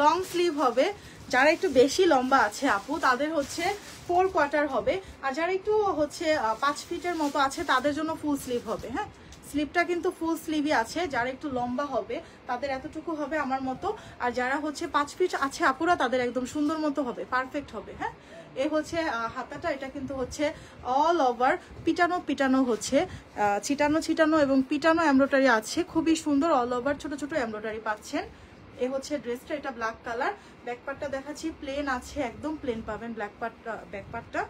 লং স্লিভ হবে। যারা একটু বেশি লম্বা আছে আপু তাদের হচ্ছে 4 কোয়ার্টার হবে, আর যারা একটু হচ্ছে 5 ফিটের মতো আছে তাদের জন্য ফুল স্লিভ হবে। হ্যাঁ, স্লিভটা কিন্তু ফুল স্লিভই আছে। যারা একটু লম্বা হবে তাদের এতটুকু হবে আমার মতো, আর যারা হচ্ছে 5 ফিট আছে আপুরা তাদের একদম সুন্দর মতো হবে, পারফেক্ট হবে। হ্যাঁ, এই হচ্ছে হাতাটা, এটা কিন্তু হচ্ছে অল ওভার পিটানো পিটানো হচ্ছে, ছিটানো ছিটানো এবং পিটানো এমব্রয়ডারি আছে, খুবই সুন্দর। অল ওভার ছোট ছোট এমব্রয়ডারি পাচ্ছেন। এই হচ্ছে ড্রেসটা, এটা ব্ল্যাক কালার। ব্যাক পার্টটা দেখাচ্ছি, প্লেন আছে, একদম প্লেন পাবেন। ব্ল্যাক পার্টটা, ব্যাক পার্টটা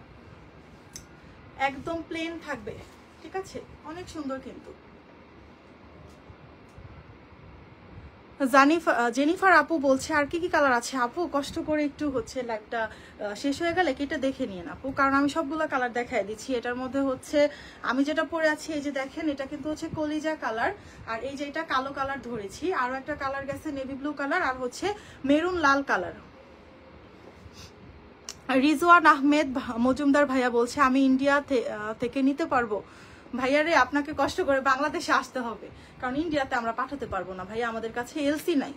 একদম প্লেন থাকবে। ঠিক আছে, অনেক সুন্দর কিন্তু। জেনিফার আপু বলছে আর কি কি কালার আছে আপু, কষ্ট করে একটু হচ্ছে লাইভটা শেষ হয়ে গেলে কেটে দেখে নিন আপু, কারণ আমি সবগুলো কালার দেখাই দিচ্ছি। এটার মধ্যে হচ্ছে আমি যেটা পরে আছি, এই যে দেখেন, এটা কিন্তু হচ্ছে কলিজা কালার, আর এই যে এটা কালো কালার ধরেছি, আরো একটা কালার গেছে নেভি ব্লু কালার, আর হচ্ছে মেরুন লাল কালার। রিজওয়ান আহমেদ মজুমদার ভাইয়া বলছে আমি ইন্ডিয়া থেকে নিতে পারবো। ভাইয়ারে, আপনাকে কষ্ট করে বাংলাদেশে আসতে হবে, কারণ ইন্ডিয়াতে আমরা পাঠাতে পারবো না ভাইয়া, আমাদের কাছে এলসি নাই।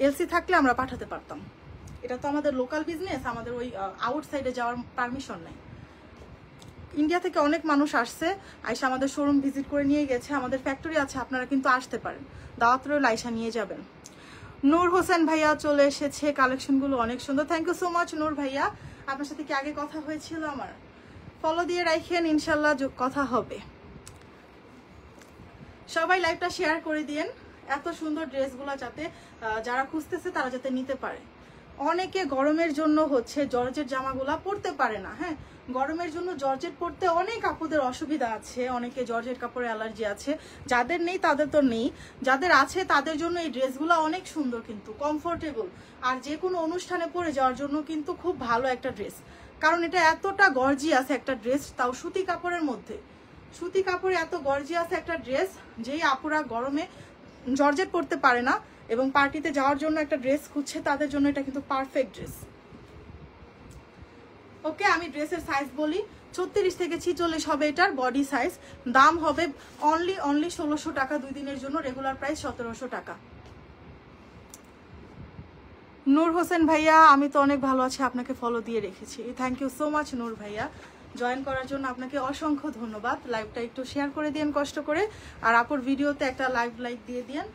এলসি থাকলে আমরা পাঠাতে পারতাম, এটা তো আমাদের লোকাল বিজনেস, আমাদের ওই আউটসাইডে যাওয়ার পারমিশন নাই। ইন্ডিয়া থেকে অনেক মানুষ আসছে, আইসা আমাদের শোরুম ভিজিট করে নিয়ে গেছে, আমাদের ফ্যাক্টরি আছে, আপনারা কিন্তু আসতে পারেন, দাওয়াত রইল, আইসা নিয়ে যাবেন। নূর হোসেন ভাইয়া চলে এসেছে, কালেকশনগুলো অনেক সুন্দর, থ্যাংক ইউ সো মাচ নূর ভাইয়া। আপনার সাথে কি আগে কথা হয়েছিল আমার? ফলো দিয়ে রাখেন, ইনশাল্লাহ কথা হবে। সবাই লাইভটা শেয়ার করে দিয়েন, এত সুন্দর ড্রেসগুলো যাতে যারা খুঁজতেছে তারা যাতে নিতে পারে। অনেকে গরমের জন্য হচ্ছে জর্জেট জামাগুলা পরতে পারে না। হ্যাঁ, গরমের জন্য জর্জেট পরতে অনেক আপুদের অসুবিধা আছে, অনেকে জর্জেট কাপড়ে অ্যালার্জি আছে, যাদের নেই তাদের তো নেই, যাদের আছে তাদের জন্য এই ড্রেসগুলো অনেক সুন্দর, কিন্তু কমফোর্টেবল, আর যে কোনো অনুষ্ঠানে পরে যাওয়ার জন্য কিন্তু খুব ভালো একটা ড্রেস, কারণ এটা এতটা গর্জিয়াস একটা ড্রেস, তাও সুতি কাপড়ের মধ্যে। সুতি কাপড়ে এত গর্জিয়াস একটা ড্রেস, যেই আপুরা গরমে জর্জেট পরতে পারে না এবং পার্টিতে যাওয়ার জন্য একটা ড্রেস খুঁজছে, তাদের জন্য এটা কিন্তু পারফেক্ট ড্রেস। ওকে, আমি ড্রেসের সাইজ বলি, 36 থেকে 46 হবে এটার বডি সাইজ। দাম হবে অনলি 1600 টাকা 2 দিনের জন্য, রেগুলার প্রাইস 1700 টাকা। নূর হোসেন ভাইয়া, আমি তো অনেক ভালো আছি, আপনাকে ফলো দিয়ে রেখেছি। থ্যাংক ইউ সো মাচ নূর ভাইয়া, জয়েন করার জন্য আপনাকে অসংখ্য ধন্যবাদ। লাইভটা একটু শেয়ার করে দিন কষ্ট করে, আর আপুর ভিডিওতে একটা লাইক দিয়ে দিন।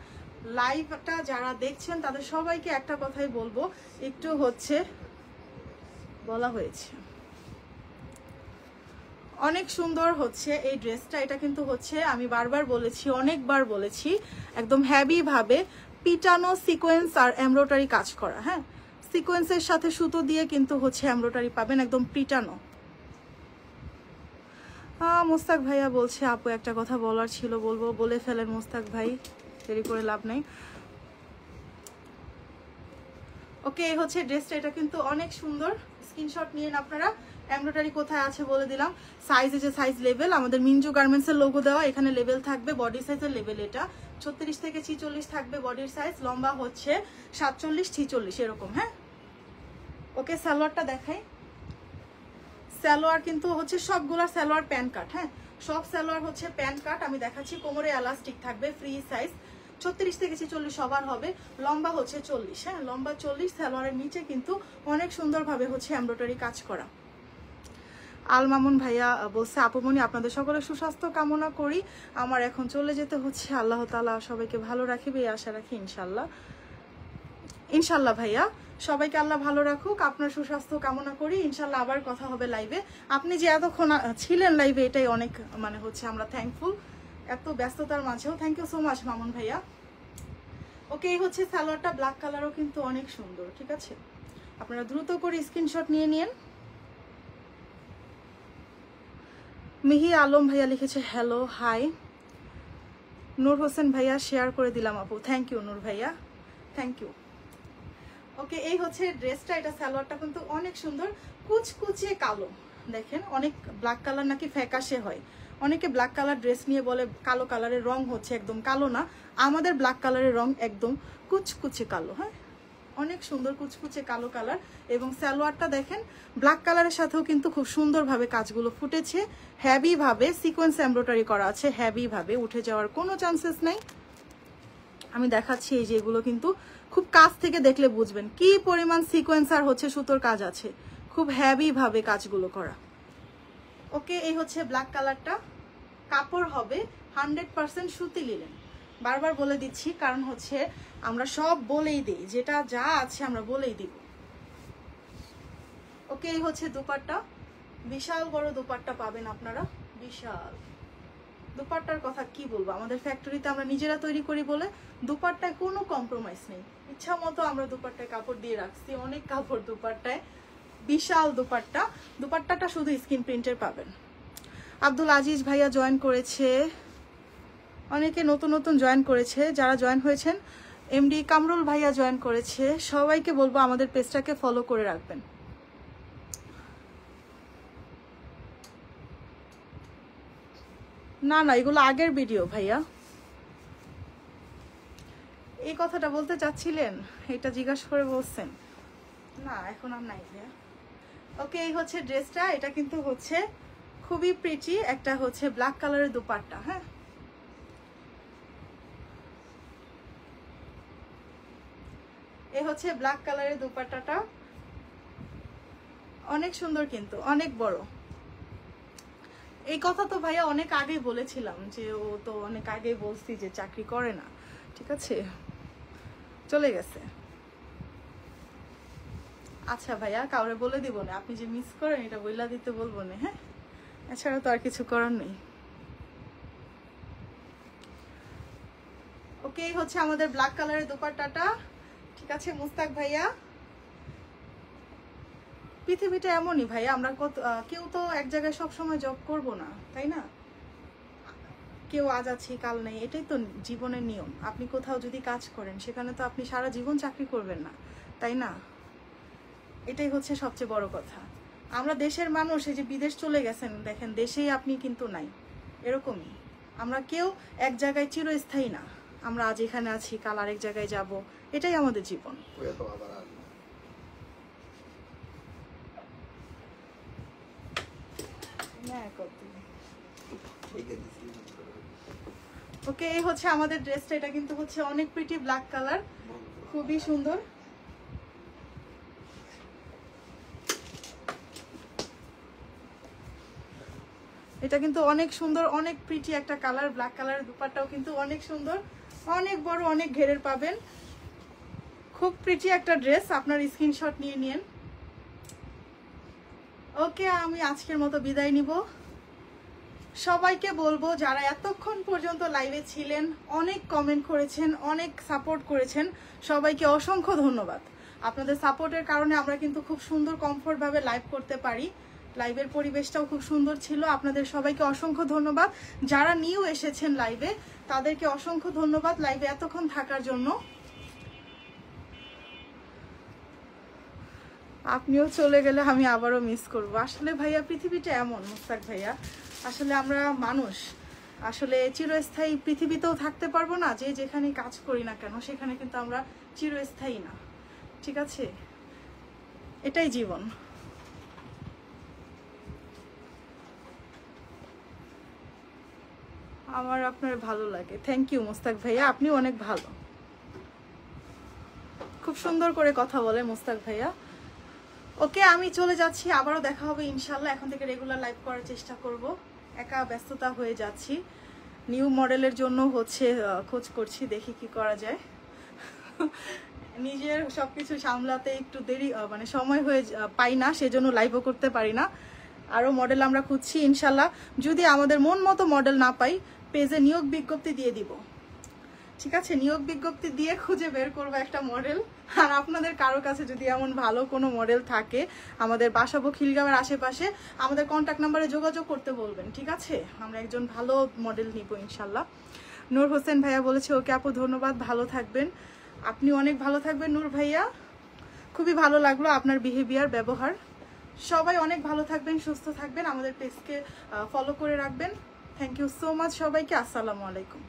লাইভটা যারা দেখছেন তাদের সবাইকে একটা কথাই বলবো, একটু হচ্ছে বলা হয়েছে অনেক সুন্দর হচ্ছে এই ড্রেসটা। এটা কিন্তু হচ্ছে আমি বারবার বলেছি, অনেকবার বলেছি, একদম হ্যাভি ভাবে পিটানো সিকোয়েন্স আর এমব্রয়ডারি কাজ করা। হ্যাঁ, সিকোয়েন্সের সাথে সুতো দিয়ে কিন্তু হচ্ছে এমব্রয়ডারি পাবেন, একদম পিটানো। মুস্তাক ভাইয়া বলছে আপু একটা কথা বলার ছিল, বলবো, বলে ফেলেন মুস্তাক ভাই, দেরি করে লাভ নেই। ওকে, এই হচ্ছে ড্রেসটা, এটা কিন্তু অনেক সুন্দর। স্ক্রিনশট নিয়ে আপনারা। এমব্রয়ডারি কোথায় আছে বলে দিলাম, সাইজ যে সাইজ লেভেল, আমাদের মিনজু গার্মেন্টসের লোগো দেওয়া, এখানে লেভেল থাকবে, বডি সাইজের লেভেল এটা 36 থেকে 46 থাকবে বডির সাইজ, লম্বা হচ্ছে 47 46 এরকম। হ্যাঁ, ওকে, সালোয়ারটা দেখাই। সালোয়ার কিন্তু হচ্ছে সবগুলা সালোয়ার প্যান কাট। হ্যাঁ, সব সালোয়ার হচ্ছে প্যান কাট। আমি দেখাচ্ছি, কোমরে এলাস্টিক থাকবে, ফ্রি সাইজ, 36 থেকে 46 সবার হবে, লম্বা হচ্ছে 40। হ্যাঁ, লম্বা 40। সালোয়ারের নিচে কিন্তু অনেক সুন্দরভাবে হচ্ছে এমব্রয়ডারি কাজ করা। আল মামুন ভাইয়া বলছে আপুমনি আপনাদের সকলের সুস্বাস্থ্য কামনা করি, আমার এখন চলে যেতে হচ্ছে, আল্লাহ তাআলা সবাইকে ভালো রাখিবে এই আশা রাখি, ইনশাল্লাহ। ইনশাল্লাহ ভাইয়া, সবাইকে আল্লাহ ভালো রাখুক, আপনার সুস্বাস্থ্য কামনা করি, ইনশাল্লাহ আবার কথা হবে লাইভে। আপনি যে এতক্ষণ ছিলেন লাইভে, এটাই অনেক মানে হচ্ছে আমরা থ্যাঙ্কফুল, এত ব্যস্ততার মাঝেও। Thank you so much Mamun ভাইয়া। ওকে, এই হচ্ছে সালোয়ারটা, ব্ল্যাক কালারও কিন্তু অনেক সুন্দর। ঠিক আছে, আপনারা দ্রুত করে স্ক্রিনশট নিয়ে নিন। মিহি আলম ভাইয়া লিখেছে হ্যালো হাই। নূর হোসেন ভাইয়া শেয়ার করে দিলাম আপু, থ্যাংক ইউ নূর ভাইয়া, থ্যাংক ইউ। ওকে, এই হচ্ছে ড্রেসটা, এটা সালোয়ারটা কিন্তু অনেক সুন্দর, কুচকুচে কালো। দেখেন, অনেক ব্ল্যাক কালার নাকি ফ্যাকাশে হয়, অনেকে ব্ল্যাক কালার ড্রেস নিয়ে বলে কালো কালারের রং হচ্ছে, একদম কালো না, আমাদের ব্ল্যাক কালারের রং একদম কুচকুচে কালো। হ্যাঁ, অনেক সুন্দর কুচকুচে কালো কালার। এবং সালোয়ারটা দেখেন, ব্ল্যাক কালারের সাথেও কিন্তু খুব সুন্দরভাবে কাজগুলো ফুটেছে, হ্যাভি ভাবে সিকোয়েন্স এমব্রয়ডারি করা আছে, হ্যাভি ভাবে, উঠে যাওয়ার কোনো চান্সেস নাই। আমি দেখাচ্ছি, এই যে এগুলো কিন্তু খুব কাছ থেকে দেখলে বুঝবেন কি পরিমাণ সিকোয়েন্স আর হচ্ছে সুতোর কাজ আছে, খুব হ্যাভি ভাবে কাজগুলো করা। ওকে, এই হচ্ছে ব্ল্যাক কালারটা, কাপড় হবে 100% সুতি লিলেন। বারবার বলে দিচ্ছি, কারণ হচ্ছে আমরা সব বলেই দিই, যেটা যা আছে আমরা বলেই দিব। ওকে, এই হচ্ছে দুপাট্টা, বিশাল বড় দুপাট্টা পাবেন আপনারা, বিশাল। দুপাট্টার কথা কি বলবো, আমাদের ফ্যাক্টরিতে আমরা নিজেরা তৈরি করি বলে দুপাট্টায় কোনো কম্প্রোমাইজ নেই, ইচ্ছা মতো আমরা দুপাট্টায় কাপড় দিয়ে রাখছি, অনেক কাপড় দুপাট্টায়, বিশাল দুপাট্টা। দুপাট্টাটা শুধু স্ক্রিন প্রিন্টের পাবেন। আব্দুল আজিজ ভাইয়া জয়েন করেছে, অনেকে নতুন নতুন জয়েন করেছে, যারা জয়েন হয়েছেন, এমডি কামরুল ভাইয়া জয়েন করেছে, সবাইকে বলবো আমাদের পেজটাকে ফলো করে রাখবেন। না না, এগুলো আগের ভিডিও ভাইয়া, এই কথাটা বলতে চাচ্ছিলেন, এটা জিজ্ঞাসা করে বলছেন না, এখন আর নাই ভাইয়া। ওকে, এই হচ্ছে ড্রেসটা, এটা কিন্তু হচ্ছে খুবই প্রিটি, একটা হচ্ছে ব্ল্যাক কালারের দুপাট্টা। হ্যাঁ, এই হচ্ছে ব্ল্যাক কালারের দুপাট্টাটা, অনেক সুন্দর কিন্তু অনেক বড়। এই কথা তো ভাইয়া অনেক আগেই বলেছিলাম, যে ও তো অনেক আগেই বলছি যে চাকরি করে না, ঠিক আছে, চলে গেছে। আচ্ছা ভাইয়া, কাউরে বলে দিব না, আপনি যে মিস করেন এটা বইলা দিতে বলবো না। হ্যাঁ, এছাড়া তো আর কিছু করার নেই। ওকে, হচ্ছে আমাদের ব্ল্যাক কালারের দুপাট্টাটা। ঠিক আছে মুস্তাক ভাইয়া, পৃথিবীটা এমনই ভাইয়া, আমরা কেউ তো এক জায়গায় সব সময় জব করব না, তাই না? কেউ আজ আছি কাল নেই, এটাই তো জীবনের নিয়ম। আপনি কোথাও যদি কাজ করেন, সেখানে তো আপনি সারা জীবন চাকরি করবেন না, তাই না? এটাই হচ্ছে সবচেয়ে বড় কথা। আমরা দেশের মানুষ, এই যে বিদেশ চলে গেছেন, দেখেন দেশেই আপনি কিন্তু নাই, এরকমই, আমরা কেউ এক জায়গায় চিরস্থায়ী না। আমরা আজ এখানে আছি, কাল আরেক জায়গায় যাব, এটাই আমাদের জীবন। ওকে, এই হচ্ছে আমাদের ড্রেসটা। এটা কিন্তু হচ্ছে অনেক প্রিটি ব্ল্যাক কালার, খুবই সুন্দর। এটা কিন্তু অনেক সুন্দর, অনেক প্রিটি একটা কালার, ব্ল্যাক কালার। দুপাট্টাও কিন্তু অনেক সুন্দর, অনেক বড়, অনেক ঘেরের পাবেন। খুব প্রিটি একটা ড্রেস, আপনার স্ক্রিনশট নিয়ে নিন। ওকে, আমি আজকের মতো বিদায় নিব। সবাইকে বলবো যারা এতক্ষণ পর্যন্ত লাইভে ছিলেন, অনেক কমেন্ট করেছেন, অনেক সাপোর্ট করেছেন, সবাইকে অসংখ্য ধন্যবাদ। আপনাদের সাপোর্টের কারণে আমরা কিন্তু খুব সুন্দর কমফোর্টভাবে লাইভ করতে পারি। লাইভের পরিবেশটাও খুব সুন্দর ছিল। আপনাদের সবাইকে অসংখ্য ধন্যবাদ। যারা নিউ এসেছেন লাইভে, তাদেরকে অসংখ্য ধন্যবাদ লাইভে এতক্ষণ থাকার জন্য। আপনিও চলে গেলে আমি আবারও মিস করব। আসলে ভাইয়া, পৃথিবীটা এমন মুস্তাক ভাইয়া, আসলে আমরা মানুষ, আসলে চিরস্থায়ী পৃথিবীতেও থাকতে পারবো না। যে যেখানে কাজ করি না কেন, সেখানে কিন্তু আমরা চিরস্থায়ী না, ঠিক আছে? এটাই জীবন। আমার আপনার ভালো লাগে। থ্যাংক ইউ মুস্তাক ভাইয়া, আপনি অনেক ভালো, খুব সুন্দর করে কথা বলে মুস্তাক ভাইয়া। ওকে, আমি চলে যাচ্ছি, আবারও দেখা হবে ইনশাল্লাহ। এখন থেকে রেগুলার লাইভ করার চেষ্টা করব। একা ব্যস্ততা হয়ে যাচ্ছি, নিউ মডেলের জন্য হচ্ছে খোঁজ করছি, দেখি কি করা যায়। নিজের সবকিছু সামলাতে একটু দেরি, মানে সময় হয়ে পাই না, সেজন্য লাইভও করতে পারি না। আরও মডেল আমরা খুঁজছি ইনশাল্লাহ। যদি আমাদের মন মতো মডেল না পাই, পেজে নিয়োগ বিজ্ঞপ্তি দিয়ে দিব, ঠিক আছে? নিয়োগ বিজ্ঞপ্তি দিয়ে খুঁজে বের করবো একটা মডেল। আর আপনাদের কারো কাছে যদি এমন ভালো কোনো মডেল থাকে, আমাদের বাসাবো খিলগাঁওয়ের আশেপাশে, আমাদের কন্ট্যাক্ট নাম্বারে যোগাযোগ করতে বলবেন, ঠিক আছে? আমরা একজন ভালো মডেল নিব ইনশাল্লাহ। নূর হোসেন ভাইয়া বলেছে ওকে আপু ধন্যবাদ, ভালো থাকবেন। আপনি অনেক ভালো থাকবেন নূর ভাইয়া, খুবই ভালো লাগলো আপনার বিহেভিয়ার, ব্যবহার। সবাই অনেক ভালো থাকবেন, সুস্থ থাকবেন, আমাদের পেজকে ফলো করে রাখবেন। থ্যাংক ইউ সো মাচ সবাইকে। আসসালামু আলাইকুম।